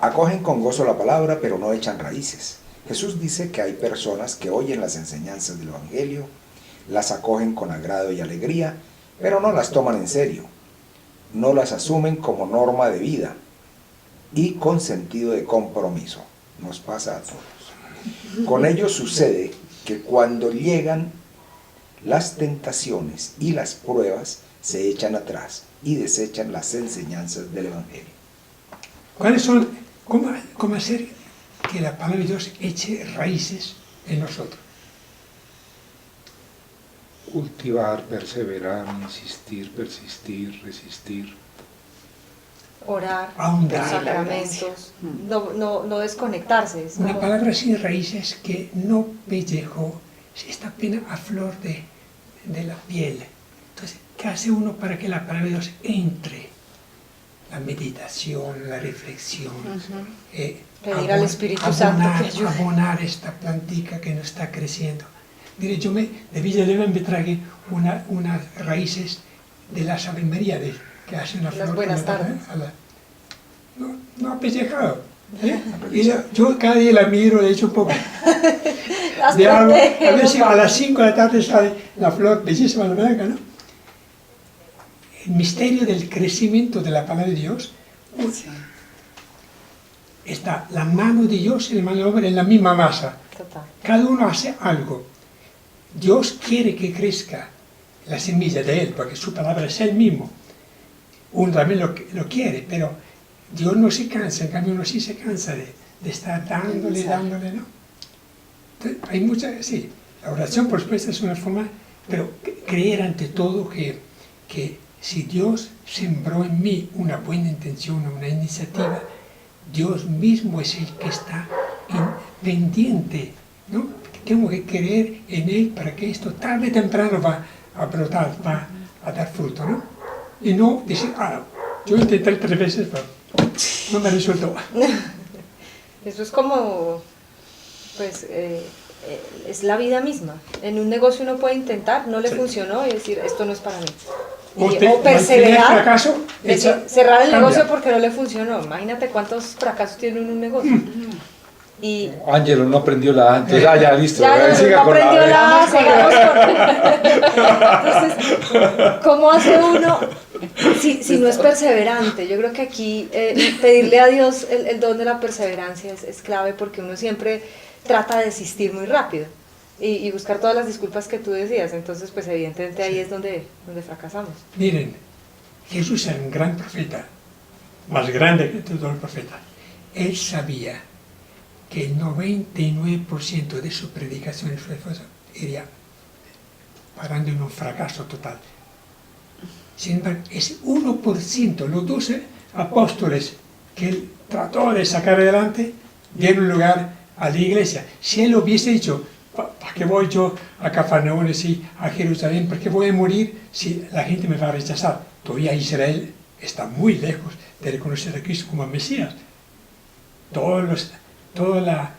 acogen con gozo la palabra, pero no echan raíces. Jesús dice que hay personas que oyen las enseñanzas del Evangelio, las acogen con agrado y alegría, pero no las toman en serio, no las asumen como norma de vida y con sentido de compromiso. Nos pasa a todos. Con ellos sucede que cuando llegan las tentaciones y las pruebas, se echan atrás y desechan las enseñanzas del Evangelio. ¿Cuáles son, cómo hacer que la palabra de Dios eche raíces en nosotros? Cultivar, perseverar, insistir, persistir, resistir. Orar, Ahondar. los sacramentos, no desconectarse. Es Una como- palabra sin raíces que no pellejó, está apenas a flor de la piel. Entonces, ¿qué hace uno para que la palabra de Dios entre? La meditación, la reflexión. Pedir al Espíritu Santo que ayude. Abonar esta plantica que no está creciendo. Mire, yo de Villa Leva me traje unas raíces de la Ave María que hace una flor. Las buenas tardes. No ha pellejado. Y yo cada día la miro, le echo un poco Las de agua. A protege, ver si papá. a las 5 de la tarde sale la flor bellísima, la blanca, ¿no? El misterio del crecimiento de la palabra de Dios. Está la mano de Dios y la mano del hombre en la misma masa. Total. Cada uno hace algo. Dios quiere que crezca la semilla de Él, porque su palabra es Él mismo. Uno también lo quiere, pero Dios no se cansa, en cambio uno sí se cansa de estar dándole, ¿no? Entonces, hay muchas, sí, la oración por supuesto es una forma, pero creer ante todo que si Dios sembró en mí una buena intención, una iniciativa, Dios mismo es el que está pendiente, ¿no? Tengo que creer en Él para que esto tarde o temprano va a brotar, va a dar fruto, ¿no? Y no decir, yo intenté 3 veces, pero no me resultó. Eso es como, pues, es la vida misma. En un negocio uno puede intentar, no le funcionó y decir, esto no es para mí. O perseverar, fracaso, cerrar el cambia. negocio porque no le funcionó. Imagínate cuántos fracasos tiene uno en un negocio. Y Ángelo no aprendió la A, entonces ya listo. ya siga no con la aprendió B. la, sigamos con... Entonces, ¿cómo hace uno si no es perseverante? Yo creo que aquí pedirle a Dios el don de la perseverancia es clave, porque uno siempre trata de desistir muy rápido y buscar todas las disculpas que tú decías. Entonces, pues evidentemente ahí es donde fracasamos. Miren, Jesús era un gran profeta, más grande que todos los profetas. Él sabía que el 99% de su predicación y su esfuerzo iría parando en un fracaso total. Sin embargo, ese 1%, los 12 apóstoles que él trató de sacar adelante, dieron lugar a la iglesia. Si él hubiese dicho, ¿para qué voy yo a Cafarnaúm, a Jerusalén? ¿Por qué voy a morir si la gente me va a rechazar? Todavía Israel está muy lejos de reconocer a Cristo como Mesías. Toda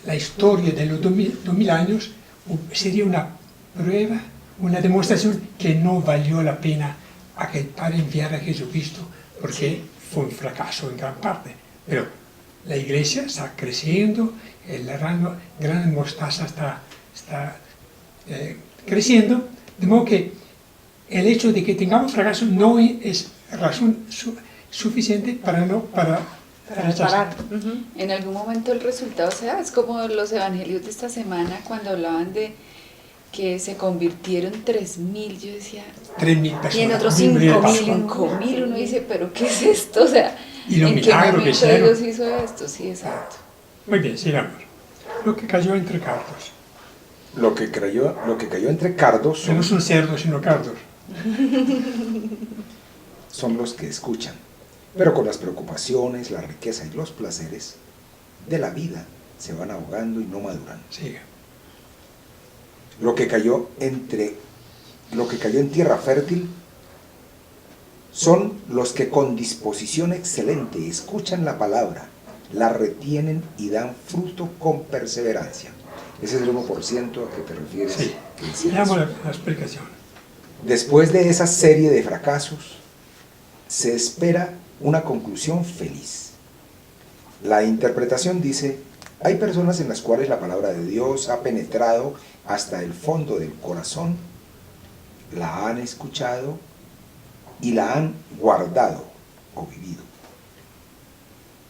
la historia de los 2000 años sería una prueba, una demostración que no valió la pena a que el Padre enviara a Jesucristo, porque fue un fracaso en gran parte. Pero la iglesia está creciendo, el gran mostaza está creciendo, de modo que el hecho de que tengamos fracaso no es razón suficiente para Parar. En algún momento el resultado se da, es como los evangelios de esta semana cuando hablaban de que se convirtieron 3.000, yo decía, 3.000 personas. Y en otros 5.000. 5.000, uno dice, pero ¿qué es esto? O sea, Y lo ¿en qué milagro que momento hicieron. Dios hizo esto? Sí, exacto. Muy bien, sigamos. Lo que cayó entre cardos. Lo que cayó entre cardos Que no son cerdos, sino cardos. son los que escuchan, pero con las preocupaciones, la riqueza y los placeres de la vida se van ahogando y no maduran. Siga. Lo que cayó en tierra fértil son los que con disposición excelente escuchan la palabra, la retienen y dan fruto con perseverancia. Ese es el 1% a que te refieres. Sí. que decías. Veamos la explicación. Después de esa serie de fracasos, se espera una conclusión feliz. La interpretación dice, Hay personas en las cuales la palabra de Dios ha penetrado hasta el fondo del corazón, la han escuchado y la han guardado o vivido.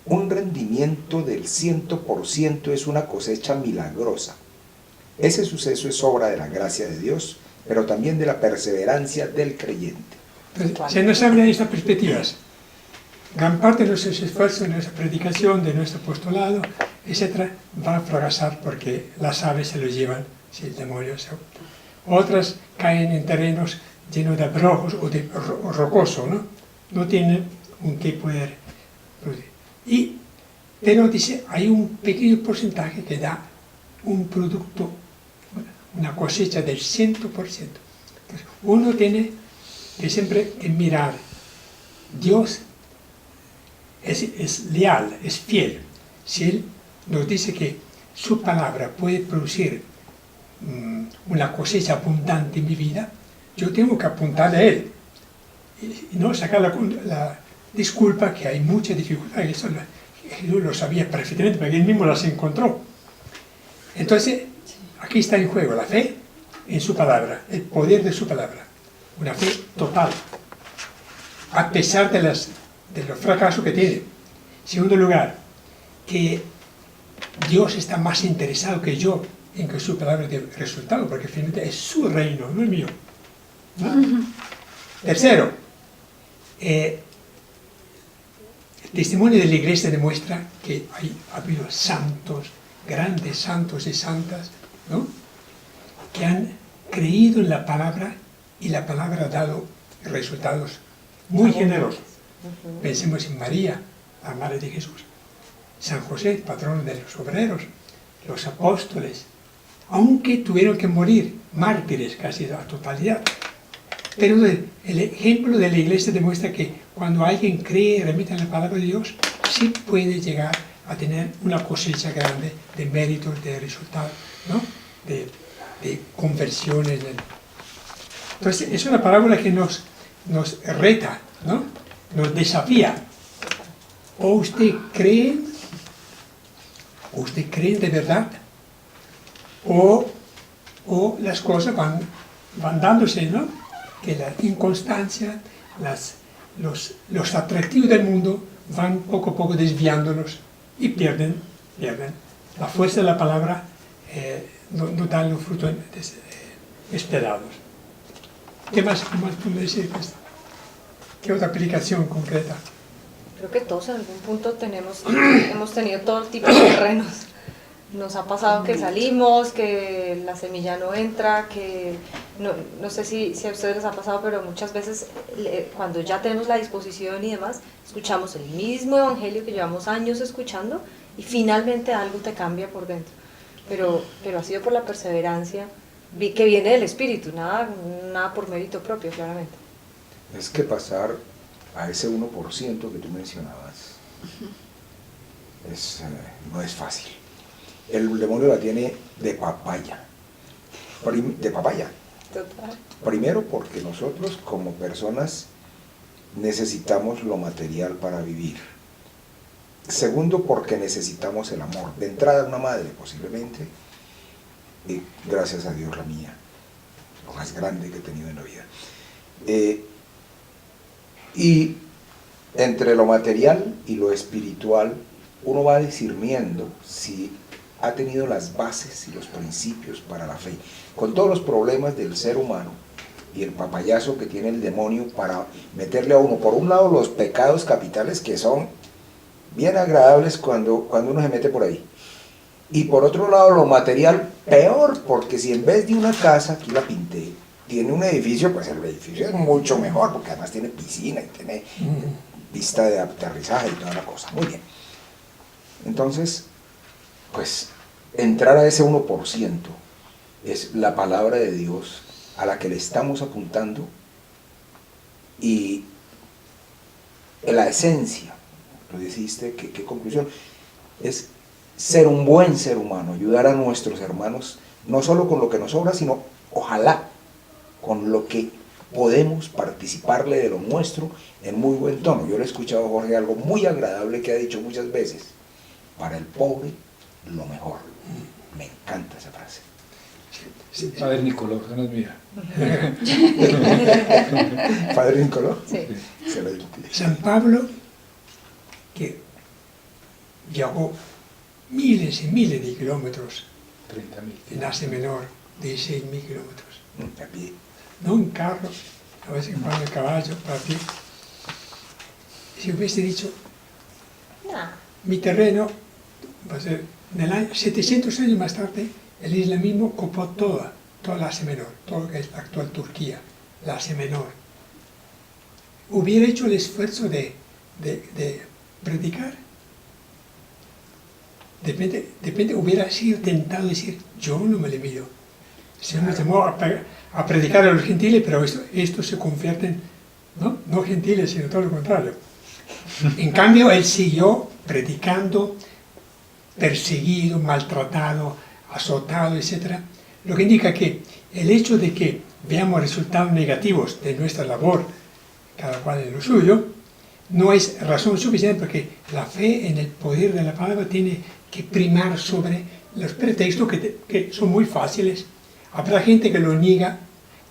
Un rendimiento del 100% es una cosecha milagrosa. Ese suceso es obra de la gracia de Dios, pero también de la perseverancia del creyente. Entonces, se nos habla de estas perspectivas. Gran parte de nuestros esfuerzos, de nuestra predicación, de nuestro apostolado, etc., va a fracasar porque las aves se lo llevan, si el demonio se... Otras caen en terrenos llenos de abrojos o de rocoso, ¿no? No tienen un qué poder producir. Pero dice, hay un pequeño porcentaje que da un producto, una cosecha del 100%. Entonces, uno tiene que siempre mirar, Dios es leal, es fiel. Si Él nos dice que su palabra puede producir una cosecha abundante en mi vida, yo tengo que apuntarle a Él y no sacar la disculpa que hay mucha dificultad. Eso Jesús lo sabía perfectamente porque Él mismo las encontró. Entonces, aquí está en juego la fe en su palabra, el poder de su palabra, una fe total, a pesar de los fracasos que tiene. En segundo lugar, que Dios está más interesado que yo en que su palabra dé resultado, porque finalmente es su reino, no el mío. ¿No? Tercero, el testimonio de la Iglesia demuestra que ha habido santos, grandes santos y santas, ¿no?, que han creído en la palabra y la palabra ha dado resultados muy generosos. Pensemos en María, la madre de Jesús, San José, patrono de los obreros, los apóstoles, aunque tuvieron que morir, mártires casi la totalidad. Pero el ejemplo de la Iglesia demuestra que cuando alguien cree y remite en la palabra de Dios, sí puede llegar a tener una cosecha grande de méritos, de resultados, ¿no?, de conversiones. Entonces, es una parábola que nos reta, ¿no?, nos desafía. O usted cree de verdad, o las cosas van dándose, ¿no?, que la inconstancia, los atractivos del mundo van poco a poco desviándolos y pierden la fuerza de la palabra, no dan los frutos esperados. ¿Qué más puedo decir de esto? ¿Qué otra aplicación concreta? Creo que todos en algún punto hemos tenido todo tipo de terrenos. Nos ha pasado que salimos, que la semilla no entra, que no sé si a ustedes les ha pasado, pero muchas veces cuando ya tenemos la disposición y demás, escuchamos el mismo evangelio que llevamos años escuchando y finalmente algo te cambia por dentro. Pero ha sido por la perseverancia que viene del Espíritu, nada por mérito propio, claramente. Es que pasar a ese 1% que tú mencionabas no es fácil. El demonio la tiene de papaya. Total. Primero porque nosotros como personas necesitamos lo material para vivir. Segundo porque necesitamos el amor. De entrada una madre posiblemente, y gracias a Dios la mía, lo más grande que he tenido en la vida. Y entre lo material y lo espiritual uno va discerniendo si ha tenido las bases y los principios para la fe, con todos los problemas del ser humano y el papayazo que tiene el demonio para meterle a uno, por un lado, los pecados capitales que son bien agradables cuando uno se mete por ahí, y por otro lado lo material peor, porque si en vez de una casa, aquí la pinté, tiene un edificio, pues el edificio es mucho mejor, porque además tiene piscina y tiene pista de aterrizaje y toda la cosa. Muy bien. Entonces, pues entrar a ese 1% es la palabra de Dios a la que le estamos apuntando, y la esencia, lo dijiste, ¿qué conclusión? Es ser un buen ser humano, ayudar a nuestros hermanos, no solo con lo que nos sobra, sino ojalá con lo que podemos participarle de lo nuestro en muy buen tono. Yo le he escuchado a Jorge algo muy agradable que ha dicho muchas veces: para el pobre lo mejor. Me encanta esa frase. Padre Nicolás, esa no es mía. Padre Nicolás. Sí. Excelente. San Pablo, que viajó miles y miles de kilómetros 30.000. en Asia Menor, 16.000 kilómetros. A pie. No en carro, a veces van el caballo, para ti. Si hubiese dicho, Nah. mi terreno, va a ser, en el año 700 años más tarde, el islamismo copó toda la Asia Menor, todo lo que es la actual Turquía, la Asia Menor. ¿Hubiera hecho el esfuerzo de predicar? Depende, hubiera sido tentado decir, yo no me le mido. El Señor me llamó a predicar a los gentiles, pero esto se convierte en, no gentiles, sino todo lo contrario. En cambio, él siguió predicando, perseguido, maltratado, azotado, etc. Lo que indica que el hecho de que veamos resultados negativos de nuestra labor, cada cual en lo suyo, no es razón suficiente porque la fe en el poder de la palabra tiene que primar sobre los pretextos que son muy fáciles. Habrá gente que lo niega,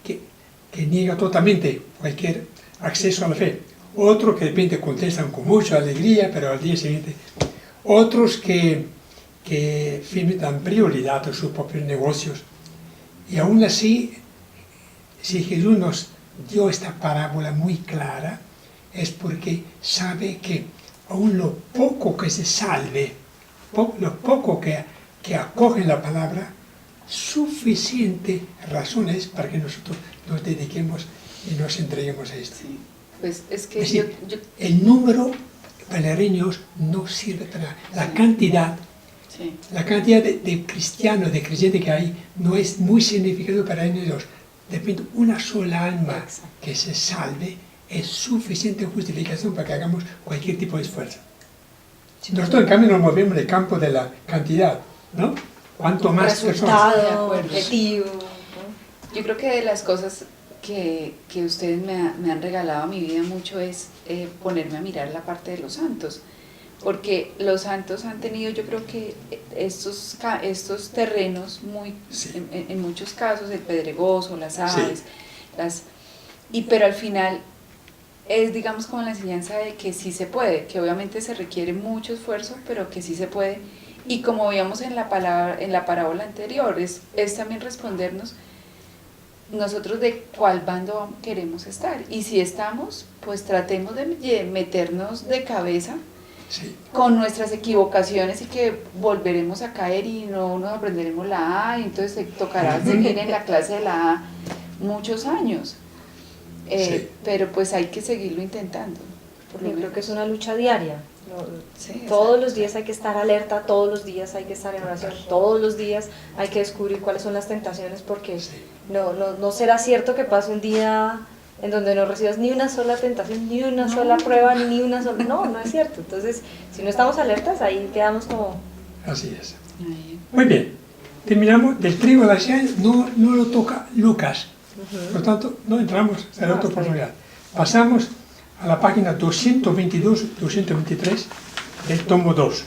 que niega totalmente cualquier acceso a la fe. Otros que de repente contestan con mucha alegría, pero al día siguiente. Otros que dan prioridad a sus propios negocios. Y aún así, si Jesús nos dio esta parábola muy clara, es porque sabe que aún lo poco que se salve, lo poco que acoge la palabra, suficiente razón es para que nosotros nos dediquemos y nos entreguemos a esto. Sí, pues es que Es decir, el número bailarines no sirve para nada. La cantidad, sí. la cantidad de cristianos, de creyentes que hay, no es muy significativo para ellos. De repente, una sola alma que se salve es suficiente justificación para que hagamos cualquier tipo de esfuerzo. Nosotros, en cambio, nos movemos en el campo de la cantidad, ¿no? Cuanto más personas. De Resultado, acuerdo. objetivo, ¿no? Yo creo que de las cosas que ustedes me han regalado a mi vida mucho es ponerme a mirar la parte de los santos, porque los santos han tenido, yo creo que estos terrenos muy, Sí. en muchos casos, el pedregoso, las aves, pero al final es, digamos, como la enseñanza de que sí se puede, que obviamente se requiere mucho esfuerzo, pero que sí se puede. Y como veíamos en la parábola anterior, es también respondernos nosotros de cuál bando queremos estar. Y si estamos, pues tratemos de meternos de cabeza Sí. con nuestras equivocaciones y que volveremos a caer y no nos aprenderemos la A, y entonces te tocará seguir en la clase de la A muchos años. Sí. Pero pues hay que seguirlo intentando. Por lo Yo creo menos. que es una lucha diaria. Sí, Todos exacto. los días hay que estar alerta, todos los días hay que estar en oración, todos los días hay que descubrir cuáles son las tentaciones, porque Sí. no será cierto que pase un día en donde no recibas ni una sola tentación, ni una sola prueba, ni una sola... No es cierto. Entonces, si no estamos alertas, ahí quedamos como... Así es. Ahí. Muy bien. Terminamos. Del trigo de la cizaña no lo toca Lucas. Por lo tanto, no entramos en No, otra está bien. oportunidad. Pasamos a la página 222-223 del tomo 2.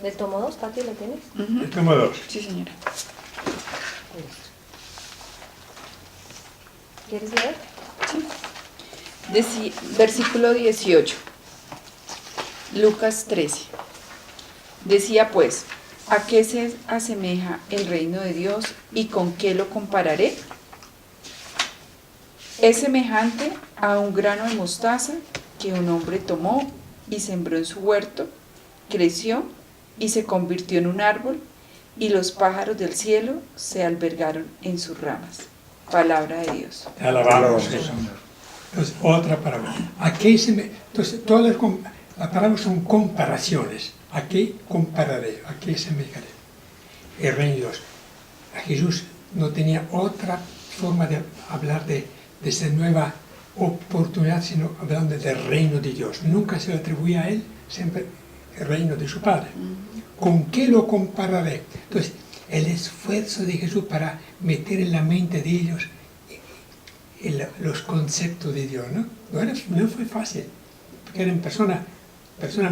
¿Del tomo 2, Pati, lo tienes? Ujú. El tomo 2. Sí, señora. ¿Quieres leer? Versículo 18. Lucas 13. Decía pues, ¿a qué se asemeja el reino de Dios y con qué lo compararé? Es semejante a un grano de mostaza que un hombre tomó y sembró en su huerto, creció y se convirtió en un árbol, y los pájaros del cielo se albergaron en sus ramas. Palabra de Dios. Te alabamos, Sí, Jesús. Señor. Entonces, otra parábola. Entonces, todas las parábolas son comparaciones. ¿A qué compararé? ¿A qué semejaré? El reino de Dios. A Jesús no tenía otra forma de hablar de esta nueva oportunidad, sino hablando del reino de Dios. Nunca se lo atribuía a él, siempre el reino de su Padre. ¿Con qué lo compararé? Entonces, el esfuerzo de Jesús para meter en la mente de ellos los conceptos de Dios, ¿no? No fue fácil, porque eran personas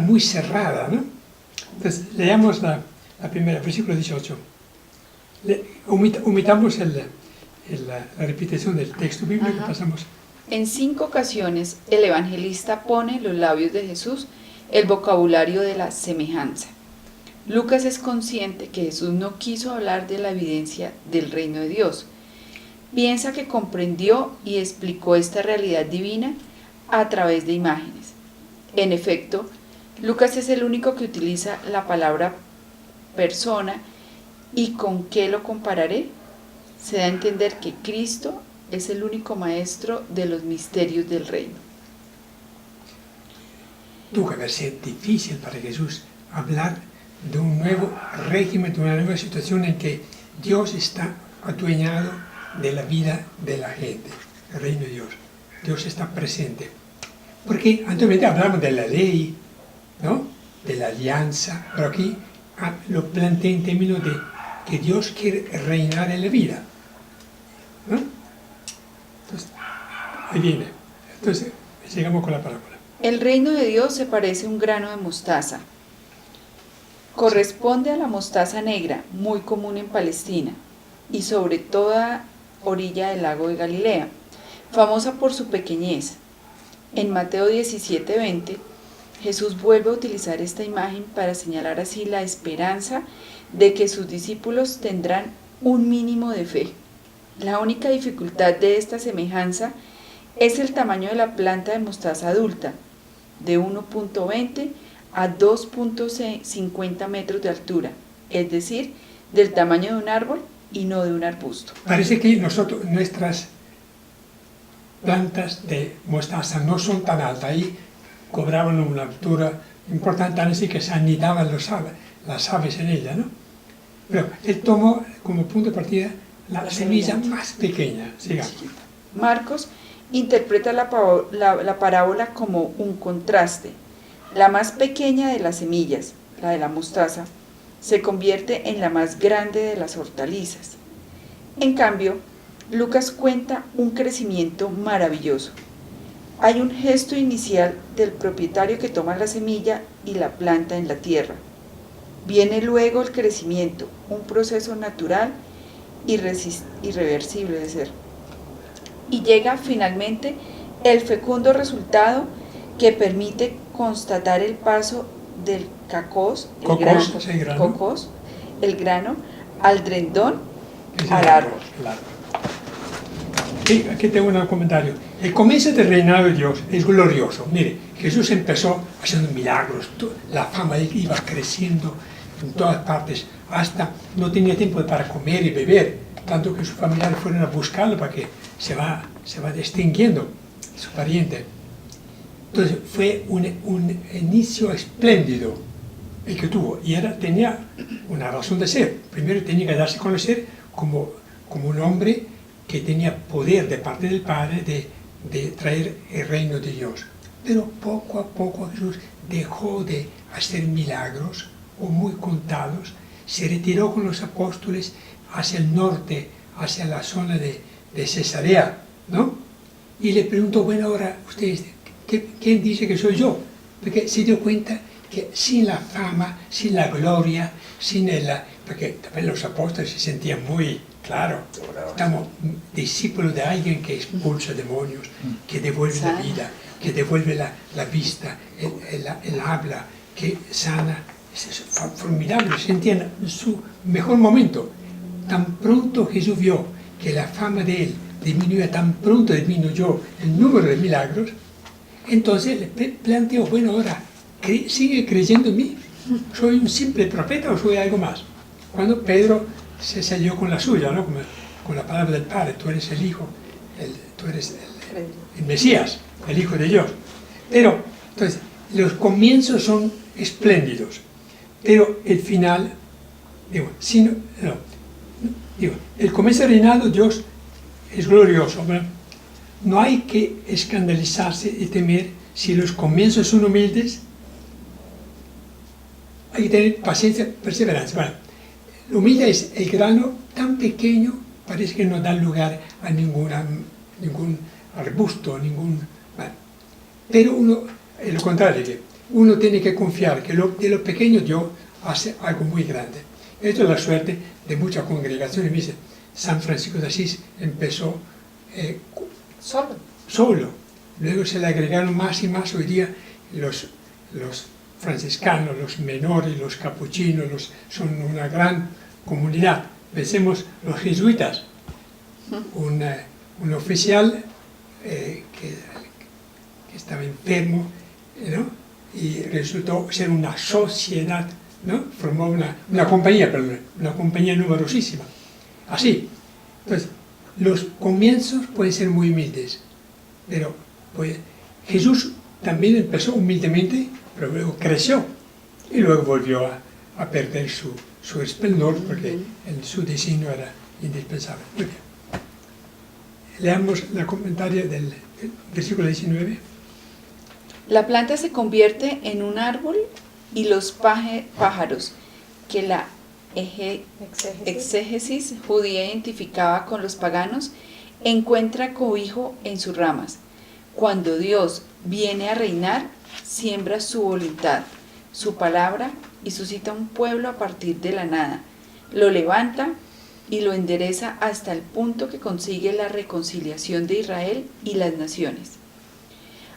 muy cerradas, ¿no? Entonces, leamos la primera, versículo 18. Omitamos la repetición del texto bíblico y pasamos. En 5 ocasiones el evangelista pone en los labios de Jesús el vocabulario de la semejanza. Lucas es consciente que Jesús no quiso hablar de la evidencia del reino de Dios. Piensa que comprendió y explicó esta realidad divina a través de imágenes. En efecto, Lucas es el único que utiliza la palabra persona. ¿Y con qué lo compararé? Se da a entender que Cristo es el único maestro de los misterios del reino. Tuvo que haber sido difícil para Jesús hablar de un nuevo régimen, de una nueva situación en que Dios está adueñado de la vida de la gente, el reino de Dios. Dios está presente. Porque anteriormente hablamos de la ley, ¿no? De la alianza, pero aquí lo plantea en términos de que Dios quiere reinar en la vida, ¿no? Entonces, ahí viene. Entonces, sigamos con la parábola. El reino de Dios se parece a un grano de mostaza. Corresponde a la mostaza negra, muy común en Palestina y sobre toda orilla del lago de Galilea, famosa por su pequeñez. En Mateo 17:20, Jesús vuelve a utilizar esta imagen para señalar así la esperanza de que sus discípulos tendrán un mínimo de fe. La única dificultad de esta semejanza es el tamaño de la planta de mostaza adulta, de 1.20 a 2.50 metros de altura, es decir, del tamaño de un árbol y no de un arbusto. Parece que nuestras plantas de mostaza no son tan altas, ahí cobraban una altura importante, así que se anidaban las aves en ella, ¿no? Pero él tomó como punto de partida la semilla más pequeña. Sigamos. Marcos interpreta la parábola como un contraste. La más pequeña de las semillas, la de la mostaza, se convierte en la más grande de las hortalizas. En cambio, Lucas cuenta un crecimiento maravilloso. Hay un gesto inicial del propietario que toma la semilla y la planta en la tierra. Viene luego el crecimiento, un proceso natural irreversible de ser. Y llega finalmente el fecundo resultado que permite constatar el paso del el grano, al drendón, al árbol. Aquí tengo un comentario. El comienzo del reinado de Dios es glorioso. Mire, Jesús empezó haciendo milagros, la fama de él iba creciendo en todas partes, hasta no tenía tiempo para comer y beber, tanto que sus familiares fueron a buscarlo para que se va distinguiendo su pariente. Entonces fue un inicio espléndido el que tuvo, y tenía una razón de ser. Primero tenía que darse a conocer como un hombre que tenía poder de parte del Padre de traer el reino de Dios. Pero poco a poco Jesús dejó de hacer milagros, o muy contados, se retiró con los apóstoles hacia el norte, hacia la zona de Cesarea, ¿no? Y le preguntó, bueno, ahora ustedes, ¿quién dice que soy yo? Porque se dio cuenta que sin la fama, sin la gloria, porque también los apóstoles se sentían muy, claro, estamos discípulos de alguien que expulsa demonios, que devuelve la vida, que devuelve la vista, el habla, que sana. Es formidable, se sentían en su mejor momento. Tan pronto Jesús vio que la fama de él disminuía, tan pronto disminuyó el número de milagros, entonces le planteó, bueno, ahora, ¿sigue creyendo en mí? ¿Soy un simple profeta o soy algo más? Cuando Pedro se salió con la suya, ¿no? con la palabra del Padre, tú eres el Hijo, tú eres el Mesías, el Hijo de Dios. Pero, entonces, los comienzos son espléndidos, pero el final, el comienzo del reinado de Dios es glorioso, ¿verdad? No hay que escandalizarse y temer si los comienzos son humildes, hay que tener paciencia, perseverancia. Bueno, la humildad es el grano tan pequeño, parece que no da lugar a ningún arbusto, bueno. Pero uno, es lo contrario, que uno tiene que confiar que de lo pequeño Dios hace algo muy grande. Esto es la suerte de muchas congregaciones. Dice, San Francisco de Asís empezó solo, luego se le agregaron más y más. Hoy día los franciscanos, los menores, los capuchinos, son una gran comunidad. Pensemos los jesuitas, un oficial que estaba enfermo, ¿no? Y resultó ser una sociedad, ¿no? Formó una compañía numerosísima. Así. Entonces, los comienzos pueden ser muy humildes, pero pues, Jesús también empezó humildemente, pero luego creció y luego volvió a perder su esplendor porque su diseño era indispensable. Muy bien. Leamos el comentario del versículo 19. La planta se convierte en un árbol y los pájaros que la exégesis judía identificaba con los paganos encuentra cobijo en sus ramas. Cuando Dios viene a reinar, siembra su voluntad, su palabra y suscita un pueblo a partir de la nada. Lo levanta y lo endereza hasta el punto que consigue la reconciliación de Israel y las naciones.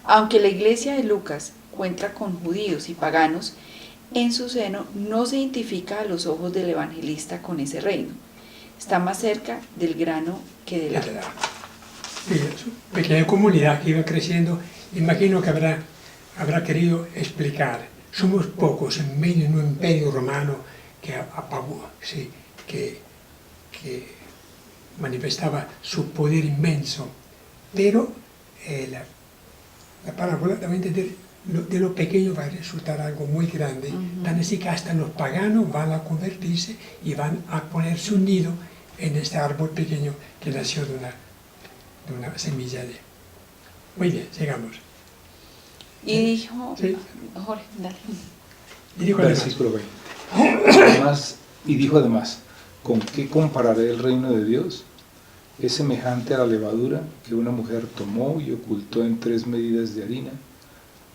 Aunque la iglesia de Lucas cuenta con judíos y paganos, en su seno no se identifica a los ojos del evangelista con ese reino. Está más cerca del grano que del árbol. Pequeña comunidad que iba creciendo, imagino que habrá querido explicar. Somos pocos en medio de un imperio romano que apagó, sí, que manifestaba su poder inmenso, pero la parábola también de lo pequeño va a resultar algo muy grande, tan así que hasta los paganos van a convertirse y van a poner su nido en este árbol pequeño que nació de una semilla de... Muy bien, sigamos. Y dijo... Sí. Jorge, dale. Y dijo Versículo 20. Y dijo además, ¿con qué compararé el reino de Dios? Es semejante a la levadura que una mujer tomó y ocultó en 3 medidas de harina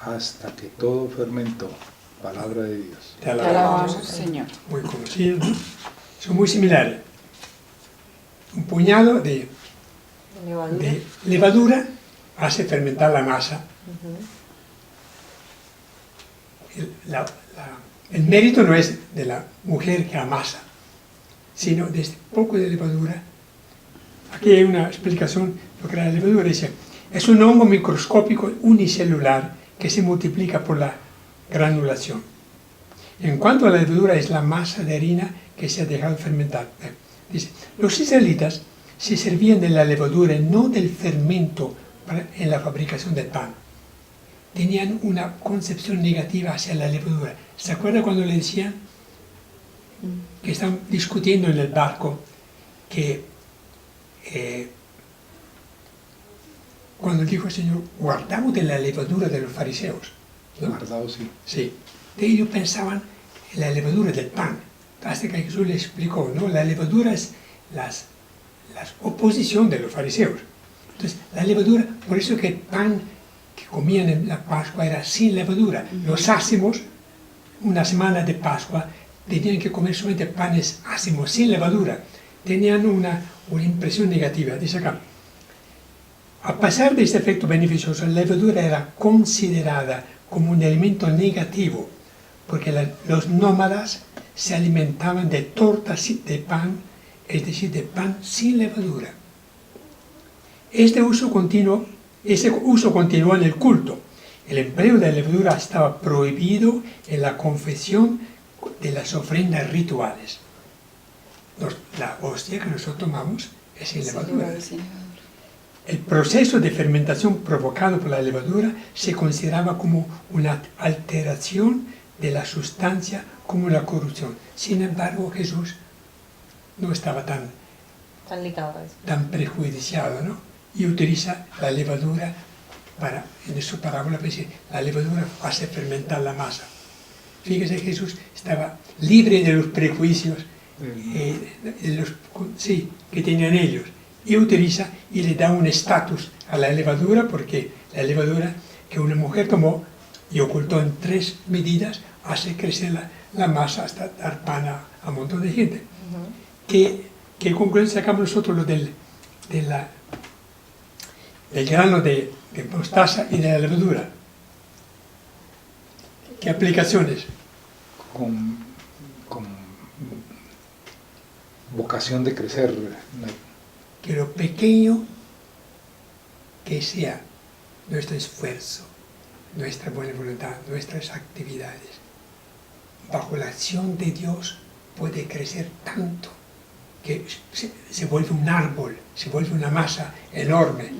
hasta que todo fermentó. Palabra de Dios. Te alabamos, Señor. Muy conocido, ¿no? Son muy similares. Un puñado de levadura hace fermentar la masa. El mérito no es de la mujer que amasa, sino de este poco de levadura. Aquí hay una explicación de lo que era la levadura. Dice, es un hongo microscópico unicelular que se multiplica por la granulación. En cuanto a la levadura, es la masa de harina que se ha dejado fermentar. Dice, los israelitas se servían de la levadura, no del fermento en la fabricación del pan. Tenían una concepción negativa hacia la levadura. ¿Se acuerda cuando le decían que están discutiendo en el barco que cuando dijo el Señor, guardamos de la levadura de los fariseos, ¿no? Guardados, sí. Sí. De ellos pensaban en la levadura del pan. Hasta que Jesús le explicó, ¿no? La levadura es la oposición de los fariseos. Entonces, la levadura, por eso que el pan que comían en la Pascua era sin levadura. Los ácimos, una semana de Pascua, tenían que comer solamente panes ácimos, sin levadura. Tenían una impresión negativa. Dice acá, a pesar de este efecto beneficioso, la levadura era considerada como un elemento negativo, porque los nómadas se alimentaban de tortas de pan, es decir, de pan sin levadura. Ese uso continuó en el culto. El empleo de la levadura estaba prohibido en la confesión de las ofrendas rituales. La hostia que nosotros tomamos es sin levadura. El proceso de fermentación provocado por la levadura se consideraba como una alteración de la sustancia, como la corrupción. Sin embargo, Jesús no estaba tan prejudiciado, ¿no? Y utiliza la levadura en su parábola, para decir, la levadura hace fermentar la masa. Fíjese, Jesús estaba libre de los prejuicios que tenían ellos, y utiliza y le da un estatus a la levadura, porque la levadura que una mujer tomó y ocultó en 3 medidas hace crecer la masa hasta dar pan a un montón de gente. ¿Qué conclusión sacamos nosotros lo del grano de mostaza y de la levadura? ¿Qué aplicaciones? Con vocación de crecer. Que lo pequeño que sea nuestro esfuerzo, nuestra buena voluntad, nuestras actividades, bajo la acción de Dios puede crecer tanto que se vuelve un árbol, se vuelve una masa enorme.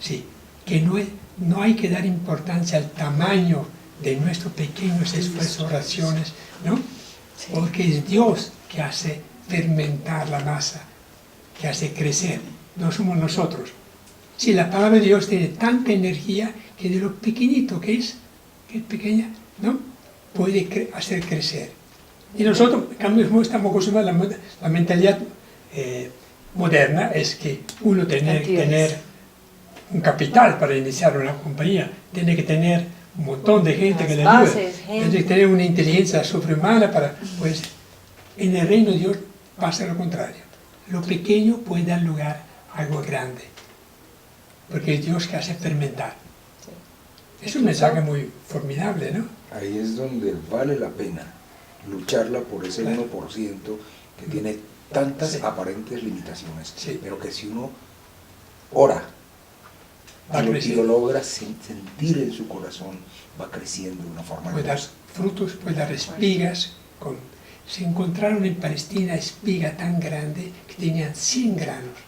Sí, que no hay que dar importancia al tamaño de nuestros pequeños esfuerzos, oraciones, ¿no? Sí. Porque es Dios que hace fermentar la masa, que hace crecer, no somos nosotros. Sí, la palabra de Dios tiene tanta energía que de lo pequeñito que es pequeña, ¿no? Puede hacer crecer. Y nosotros, en cambio, estamos acostumbrados a la mentalidad moderna, es que uno tiene que tener un capital para iniciar una compañía, tiene que tener un montón de gente que le ayude, tiene que tener una inteligencia sobrehumana para, pues, en el reino de Dios pasa lo contrario. Lo pequeño puede dar lugar a algo grande, porque es Dios que hace fermentar. Es un mensaje muy formidable, ¿no? Ahí es donde vale la pena lucharla por ese 1% que tiene tantas aparentes limitaciones, pero que si uno ora y lo logra sentir en su corazón, va creciendo de una forma puede dar frutos, puede dar espigas. Se encontraron en Palestina espiga tan grande que tenían 100 granos.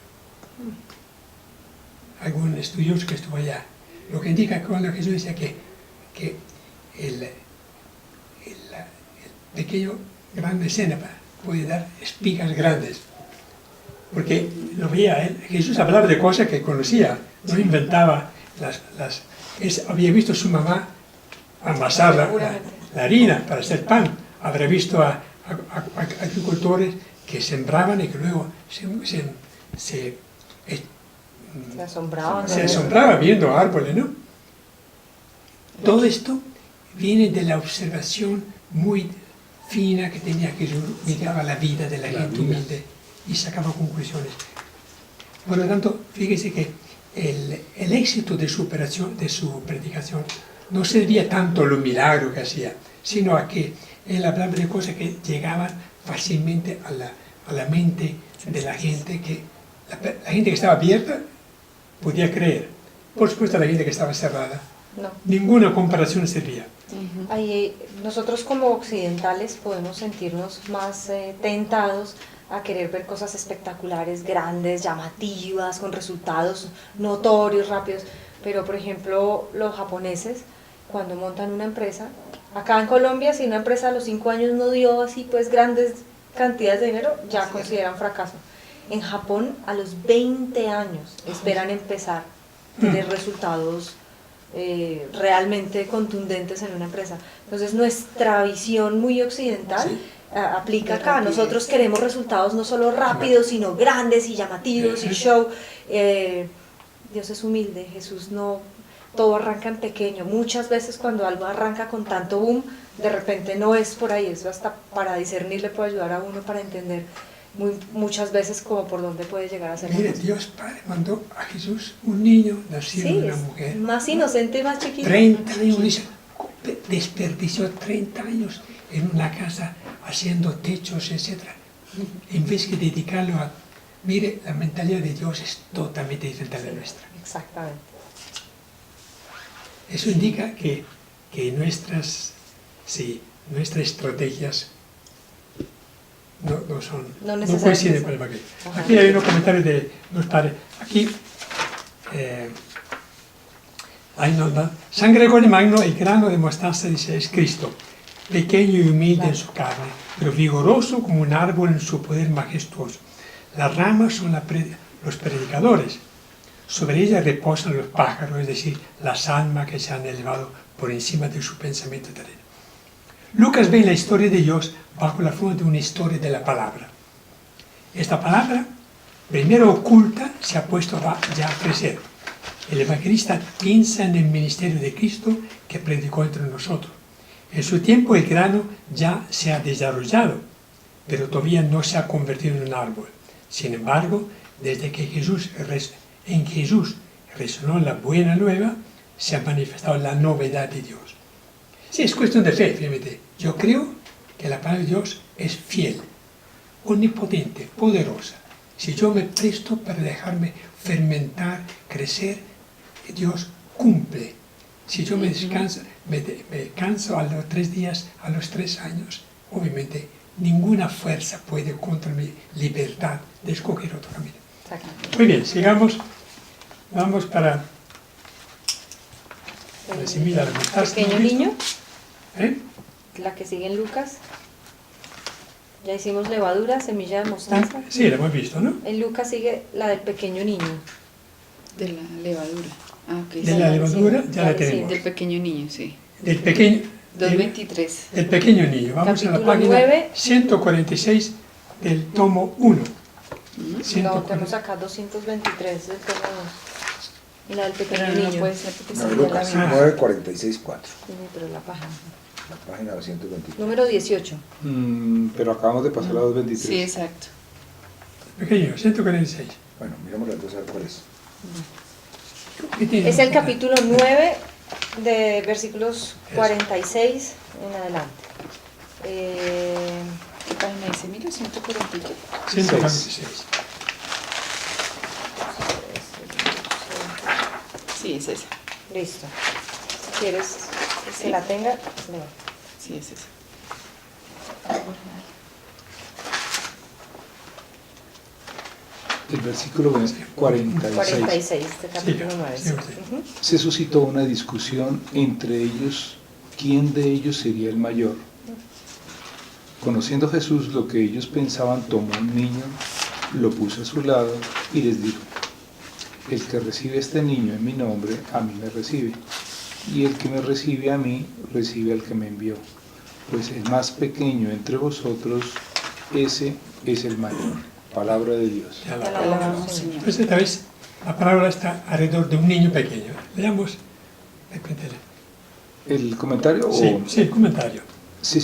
Algún estudioso que estuvo allá, lo que indica que cuando Jesús decía que el pequeño grande cénaba puede dar espigas grandes, porque lo veía él. Jesús hablaba de cosas que conocía, no inventaba había visto a su mamá amasar la harina para hacer pan, habrá visto a agricultores que sembraban y que luego se asombraba viendo árboles, ¿no? Todo esto viene de la observación muy fina que tenía Jesús, miraba la vida de la gente humilde y sacaba conclusiones. Por lo tanto, fíjese que el éxito de su predicación no se debía tanto a lo milagro que hacía, sino a que él hablaba de cosas que llegaban fácilmente a la mente de la gente, que la gente que estaba abierta podía creer. Por supuesto, la gente que estaba cerrada, no. Ninguna comparación servía. Ahí, nosotros como occidentales podemos sentirnos más tentados a querer ver cosas espectaculares, grandes, llamativas, con resultados notorios, rápidos, pero por ejemplo los japoneses cuando montan una empresa, acá en Colombia si una empresa a los 5 años no dio así pues grandes cantidades de dinero, ya consideran fracaso. En Japón a los 20 años esperan empezar a tener resultados realmente contundentes en una empresa. Entonces nuestra visión muy occidental aplica acá. Nosotros queremos resultados no solo rápidos, sino grandes y llamativos y show. Dios es humilde, Jesús no, todo arranca en pequeño. Muchas veces cuando algo arranca con tanto boom, de repente no es por ahí. Eso hasta para discernir le puede ayudar a uno para entender muchas veces como por dónde puede llegar a ser. Mire, Dios Padre mandó a Jesús un niño nacido de una mujer. Más inocente, más chiquito. 30 años, desperdició 30 años en una casa haciendo techos, etc. En vez de dedicarlo a... Mire, la mentalidad de Dios es totalmente diferente a la nuestra. Exactamente. Eso indica que nuestras estrategias no coinciden con el Evangelio. Aquí hay unos comentarios de los padres. Aquí, San Gregorio Magno, el grano de mostaza, dice, es Cristo, pequeño y humilde en su carne, pero vigoroso como un árbol en su poder majestuoso. Las ramas son los predicadores. Sobre ellas reposan los pájaros, es decir, las almas que se han elevado por encima de su pensamiento terreno. Lucas ve la historia de Dios bajo la forma de una historia de la palabra. Esta palabra, primero oculta, se ha puesto ya a crecer. El evangelista piensa en el ministerio de Cristo que predicó entre nosotros. En su tiempo el grano ya se ha desarrollado, pero todavía no se ha convertido en un árbol. Sin embargo, desde que en Jesús resonó la buena nueva, se ha manifestado la novedad de Dios. Sí, es cuestión de fe, fíjate. Yo creo que la palabra de Dios es fiel, omnipotente, poderosa. Si yo me presto para dejarme fermentar, crecer, Dios cumple. Si yo me canso a los 3 días, a los 3 años, obviamente ninguna fuerza puede contra mi libertad de escoger otro camino. Muy bien, sigamos. Vamos para la semilla de la mostaza. Pequeño niño. La que sigue en Lucas. Ya hicimos levadura, semilla de mostaza. Sí, la hemos visto, ¿no? En Lucas sigue la del pequeño niño. De la levadura. Ah, ok. De la levadura ya la tenemos. Del pequeño niño, sí. Del pequeño... 2.23. El pequeño niño. Vamos Capítulo a la página 9. 146 del tomo 1. No, tenemos acá 223 del tomo 2. Y la del pequeño Pero no niño. puede ser porque No, sería Lucas, la misma. 9:46:4. Sí, pero la página. La página 223. Número 18. Pero acabamos de pasar a 2.23. Sí, exacto. Pequeño, 146. Bueno, miramos las dos a ver cuál es. ¿Qué tiene? Es el capítulo 9 de versículos 46 en adelante. ¿Qué página dice? Mira, 140 y qué. 146. Sí, es esa. Listo. Si quieres que la tenga, lea. Sí, es esa. El versículo 46. 46, este capítulo 9. sí, sí. Ujú. Se suscitó una discusión entre ellos, quién de ellos sería el mayor. Conociendo Jesús lo que ellos pensaban, tomó un niño, lo puso a su lado y les dijo: el que recibe a este niño en mi nombre, a mí me recibe, y el que me recibe a mí, recibe al que me envió. Pues el más pequeño entre vosotros, ese es el mayor. Palabra de Dios. Ya Te la- la Alabamos, alabamos, Señor. Señor. Pues esta vez la palabra está alrededor de un niño pequeño. Leamos. Repítele. ¿El comentario? Sí, el comentario. Se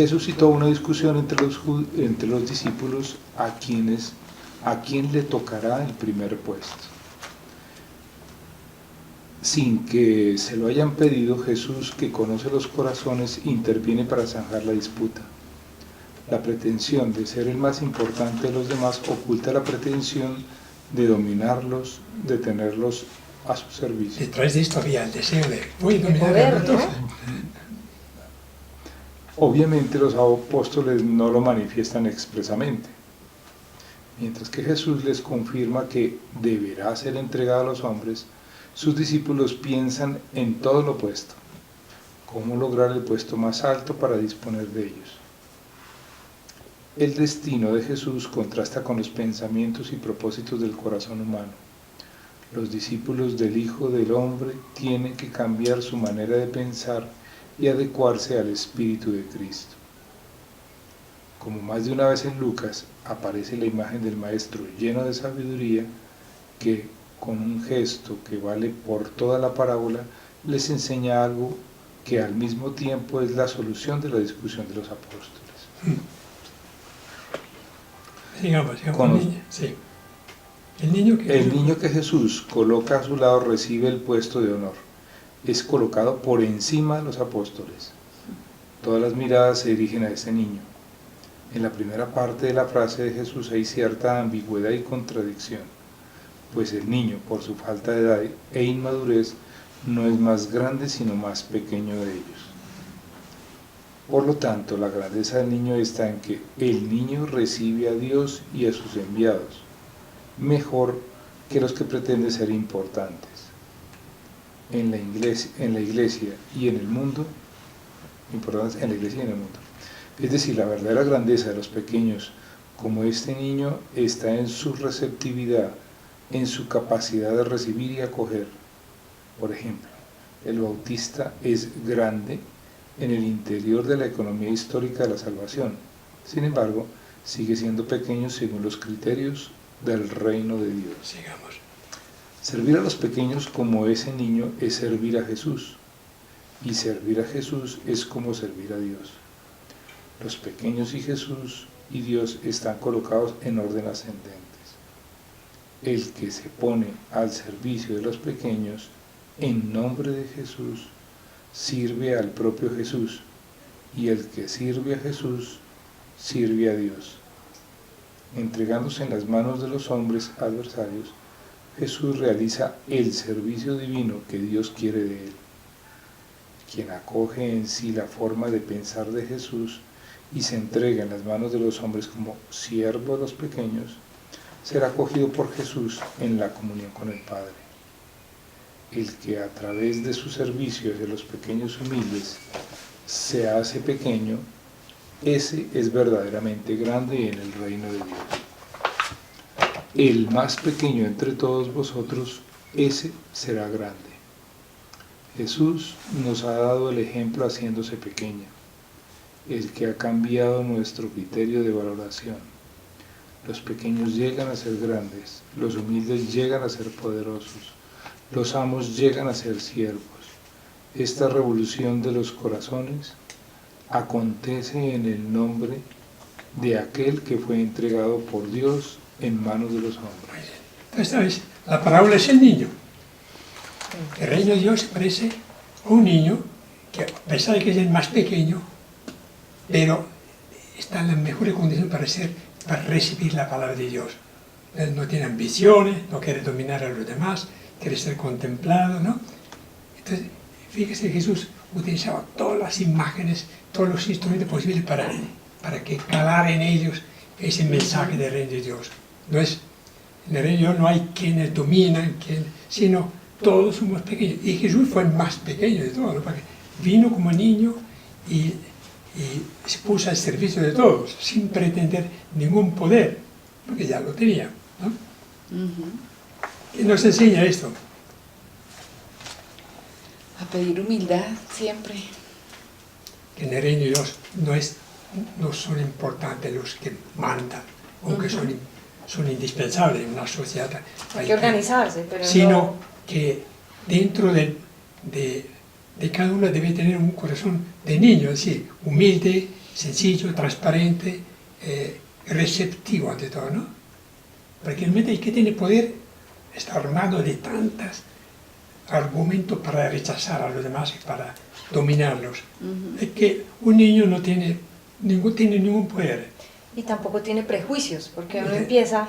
suscitó una discusión entre los discípulos a quién le tocará el primer puesto. Sin que se lo hayan pedido, Jesús, que conoce los corazones, interviene para zanjar la disputa. La pretensión de ser el más importante de los demás oculta la pretensión de dominarlos, de tenerlos a su servicio. Detrás de esto había el deseo de voy a De dominar poder, a todos. Obviamente los apóstoles no lo manifiestan expresamente, mientras que Jesús les confirma que deberá ser entregado a los hombres. Sus discípulos piensan en todo lo opuesto: cómo lograr el puesto más alto para disponer de ellos. El destino de Jesús contrasta con los pensamientos y propósitos del corazón humano. Los discípulos del Hijo del Hombre tienen que cambiar su manera de pensar y adecuarse al Espíritu de Cristo. Como más de una vez en Lucas aparece la imagen del Maestro lleno de sabiduría que, con un gesto que vale por toda la parábola, les enseña algo que al mismo tiempo es la solución de la discusión de los apóstoles. Sigamos, Con los- el niño. Sí. El niño que Jesús coloca a su lado recibe el puesto de honor. Es colocado por encima de los apóstoles. Todas las miradas se dirigen a ese niño. En la primera parte de la frase de Jesús hay cierta ambigüedad y contradicción, pues el niño, por su falta de edad e inmadurez, no es más grande sino más pequeño de ellos. Por lo tanto, la grandeza del niño está en que el niño recibe a Dios y a sus enviados, mejor que los que pretenden ser importantes. En la iglesia y en el mundo, importantes en la iglesia y en el mundo. Es decir, la verdadera grandeza de los pequeños, como este niño, está en su receptividad, en su capacidad de recibir y acoger. Por ejemplo, el bautista es grande en el interior de la economía histórica de la salvación. Sin embargo, sigue siendo pequeño según los criterios del reino de Dios. Sigamos. Servir a los pequeños como ese niño es servir a Jesús, y servir a Jesús es como servir a Dios. Los pequeños y Jesús y Dios están colocados en orden ascendentes. El que se pone al servicio de los pequeños en nombre de Jesús sirve al propio Jesús, y el que sirve a Jesús sirve a Dios. Entregándose en las manos de los hombres adversarios, Jesús realiza el servicio divino que Dios quiere de él. Quien acoge en sí la forma de pensar de Jesús y se entrega en las manos de los hombres como siervo de los pequeños, será acogido por Jesús en la comunión con el Padre. El que a través de su servicio de los pequeños humildes se hace pequeño, ese es verdaderamente grande en el reino de Dios. El más pequeño entre todos vosotros, ese será grande. Jesús nos ha dado el ejemplo haciéndose pequeño, el que ha cambiado nuestro criterio de valoración. Los pequeños llegan a ser grandes, los humildes llegan a ser poderosos, los amos llegan a ser siervos. Esta revolución de los corazones acontece en el nombre de aquel que fue entregado por Dios en manos de los hombres. Entonces, ¿sabes? La parábola es el niño. El reino de Dios se parece a un niño que, a pesar de que es el más pequeño, pero está en la mejor condición para recibir la palabra de Dios. Él no tiene ambiciones, no quiere dominar a los demás, quiere ser contemplado, ¿no? Entonces, fíjese, Jesús utilizaba todas las imágenes, todos los instrumentos posibles para que calara en ellos ese mensaje del reino de Dios. No es, en el reino de Dios no hay quienes dominan, sino todos somos pequeños. Y Jesús fue el más pequeño de todos, ¿no? Porque vino como niño y se puso al servicio de todos, sin pretender ningún poder, porque ya lo tenía, ¿no? ¿Qué nos enseña esto? A pedir humildad siempre. Que en el reino de Dios no son importantes los que mandan, aunque son indispensables en una sociedad. Hay que organizarse, pero sino no... que dentro de cada uno debe tener un corazón de niño, es decir, humilde, sencillo, transparente, receptivo ante todo, ¿no? Porque el que tiene poder está armado de tantos argumentos para rechazar a los demás y para dominarlos. Es que un niño no tiene ningún poder. Y tampoco tiene prejuicios, porque uno empieza,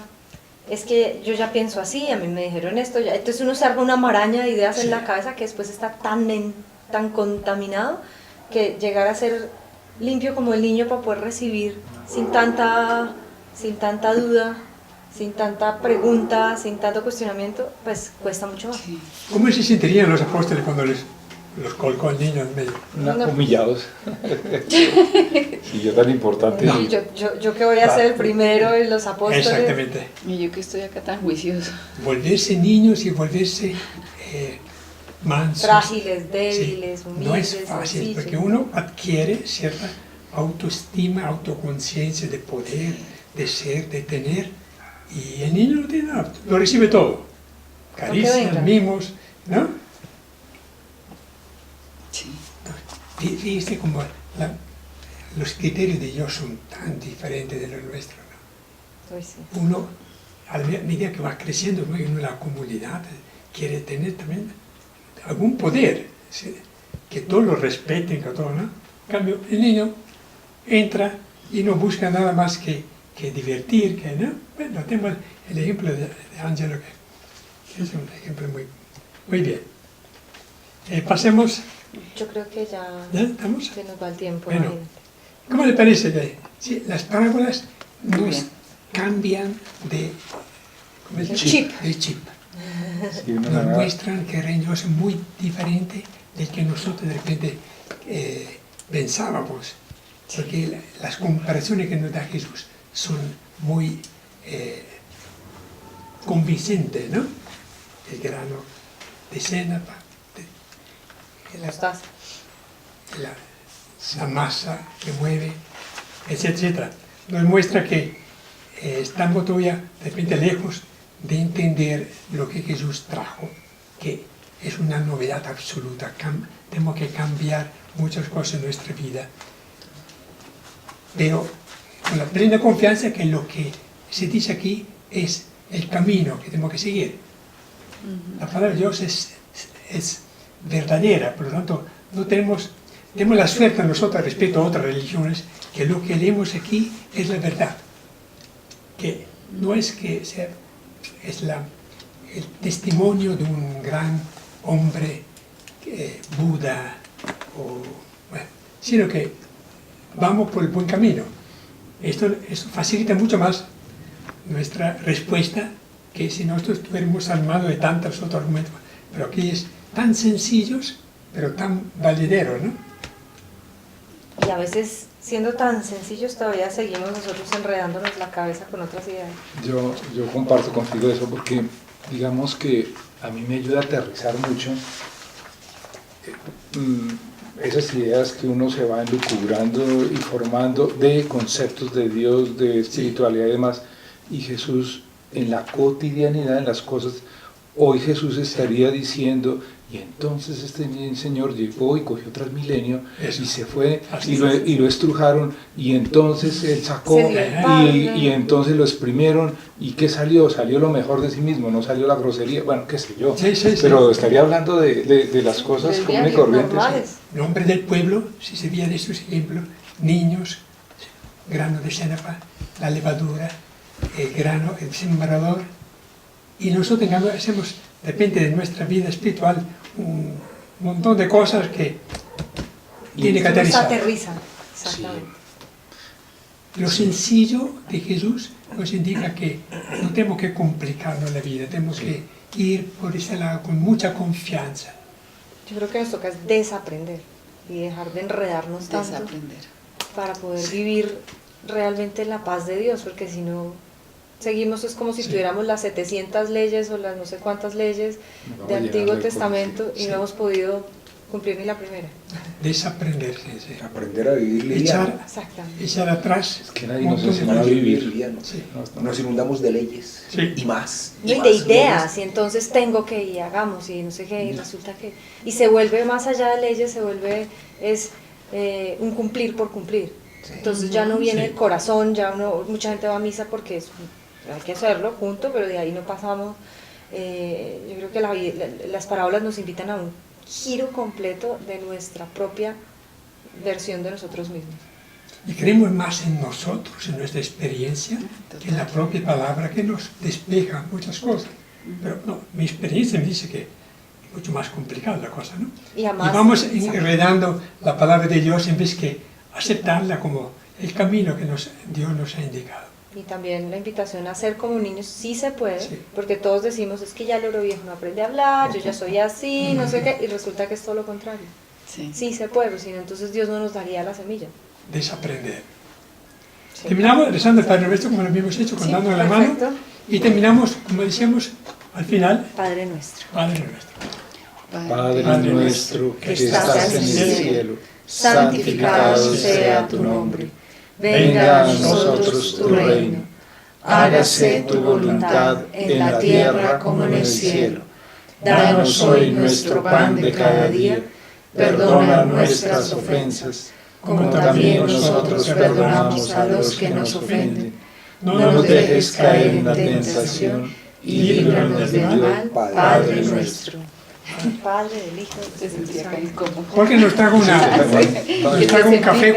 es que yo ya pienso así, a mí me dijeron esto, ya. Entonces uno se arma una maraña de ideas en la cabeza que después está tan contaminado que llegar a ser limpio como el niño para poder recibir sin tanta duda, sin tanta pregunta, sin tanto cuestionamiento, pues cuesta mucho más. Sí. ¿Cómo se sentirían los apóstoles cuando los colocó el niño en medio? Humillados. Y yo tan importante. No. Y yo que voy a ser el primero de los apóstoles. Exactamente. Y yo que estoy acá tan juicioso. Volverse niños y volverse mansos. Frágiles, débiles, Sí. humildes, No es fácil, sencillos. porque uno adquiere cierta autoestima, autoconciencia de poder, de ser, de tener, y el niño no tiene nada, lo recibe todo. Caricias, venga. mimos, ¿no? Sí. Fíjese como los criterios de Dios son tan diferentes de los nuestros, ¿no? Pues sí. Uno, a medida que va creciendo, ¿no? En la comunidad quiere tener también algún poder, ¿sí? Que todos lo respeten, que todo, ¿no? En cambio, el niño entra y no busca nada más que divertir, que, ¿no? Bueno, tenemos el ejemplo de Ángelo, que es un ejemplo muy bien. Pasemos, Yo creo que ya ¿estamos? se nos va el tiempo. Bueno. imagínate. ¿Cómo le parece que sí, las parábolas nos cambian de chip. Sí, Nos muestran que el reino es muy diferente del que nosotros de repente pensábamos. Porque las comparaciones que nos da Jesús son muy convincentes, ¿no? El grano de cena, Mostaza. la masa que mueve, etcétera. Nos muestra que estamos todavía de repente lejos de entender lo que Jesús trajo, que es una novedad absoluta. Tenemos que cambiar muchas cosas en nuestra vida, pero con la plena confianza que lo que se dice aquí es el camino que tenemos que seguir. La palabra de Dios es verdadera, por lo tanto no tenemos la suerte nosotros respecto a otras religiones que lo que leemos aquí es la verdad, que no es que sea, es el testimonio de un gran hombre, Buda, sino que vamos por el buen camino. Esto facilita mucho más nuestra respuesta que si nosotros estuviéramos armados de tantos otros argumentos. Pero aquí es tan sencillos, pero tan valederos, ¿no? Y a veces, siendo tan sencillos, todavía seguimos nosotros enredándonos la cabeza con otras ideas. Yo comparto contigo eso porque digamos que a mí me ayuda a aterrizar mucho esas ideas que uno se va elucubrando y formando de conceptos de Dios, de espiritualidad y demás, y Jesús en la cotidianidad, en las cosas, hoy Jesús estaría diciendo, y entonces este señor llegó y cogió Transmilenio y se fue y lo estrujaron, y entonces él sacó y entonces lo exprimieron, y ¿qué salió? Salió lo mejor de sí mismo, no salió la grosería, bueno, qué sé yo, pero estaría hablando de las cosas comunes y corrientes. El hombre del pueblo, si se veía de estos ejemplos, niños, grano de cenafa, la levadura, el grano, el sembrador, y nosotros hacemos, depende de nuestra vida espiritual, un montón de cosas que tiene que aterrizar. Aterrizan, exactamente. Sí. Lo sencillo de Jesús nos indica que no tenemos que complicarnos la vida, tenemos que ir por ese lado con mucha confianza. Yo creo que nos toca es desaprender y dejar de enredarnos tanto para poder vivir realmente en la paz de Dios, porque si no seguimos, es como si tuviéramos las 700 leyes o las no sé cuántas leyes de Antiguo Testamento y no hemos podido cumplir ni la primera. Desaprender, aprender a vivir liviano. Echar atrás. Es que nadie nos enseñó a vivir liviano. Nos inundamos de leyes y más. Y de ideas, y entonces tengo que y hagamos y no sé qué, y resulta que... Y se vuelve más allá de leyes, se vuelve un cumplir por cumplir. Entonces ya no viene el corazón, ya mucha gente va a misa porque hay que hacerlo junto, pero de ahí no pasamos. Yo creo que las parábolas nos invitan a un giro completo de nuestra propia versión de nosotros mismos. Y creemos más en nosotros, en nuestra experiencia, que en la propia palabra que nos despeja muchas cosas. Pero no, mi experiencia me dice que es mucho más complicada la cosa, ¿no? Y vamos enredando la palabra de Dios en vez que aceptarla como el camino que Dios nos ha indicado. Y también la invitación a ser como niños, sí se puede, porque todos decimos, es que ya el oro viejo no aprende a hablar, yo ya soy así, no sé qué, y resulta que es todo lo contrario. Sí se puede, sino entonces Dios no nos daría la semilla. Desaprender. Terminamos rezando el Padre Nuestro, como lo habíamos hecho, con dando la mano, y terminamos, como decíamos, al final, Padre Nuestro. Padre Nuestro. Padre nuestro que estás en el cielo, santificado sea tu nombre. Venga a nosotros tu reino, hágase tu voluntad en la tierra como en el cielo. Danos hoy nuestro pan de cada día, perdona nuestras ofensas, como también nosotros perdonamos a los que nos ofenden. No nos dejes caer en la tentación y líbranos del mal, Padre nuestro. Padre, del Hijo, del Espíritu Santo. Jorge nos trajo un café.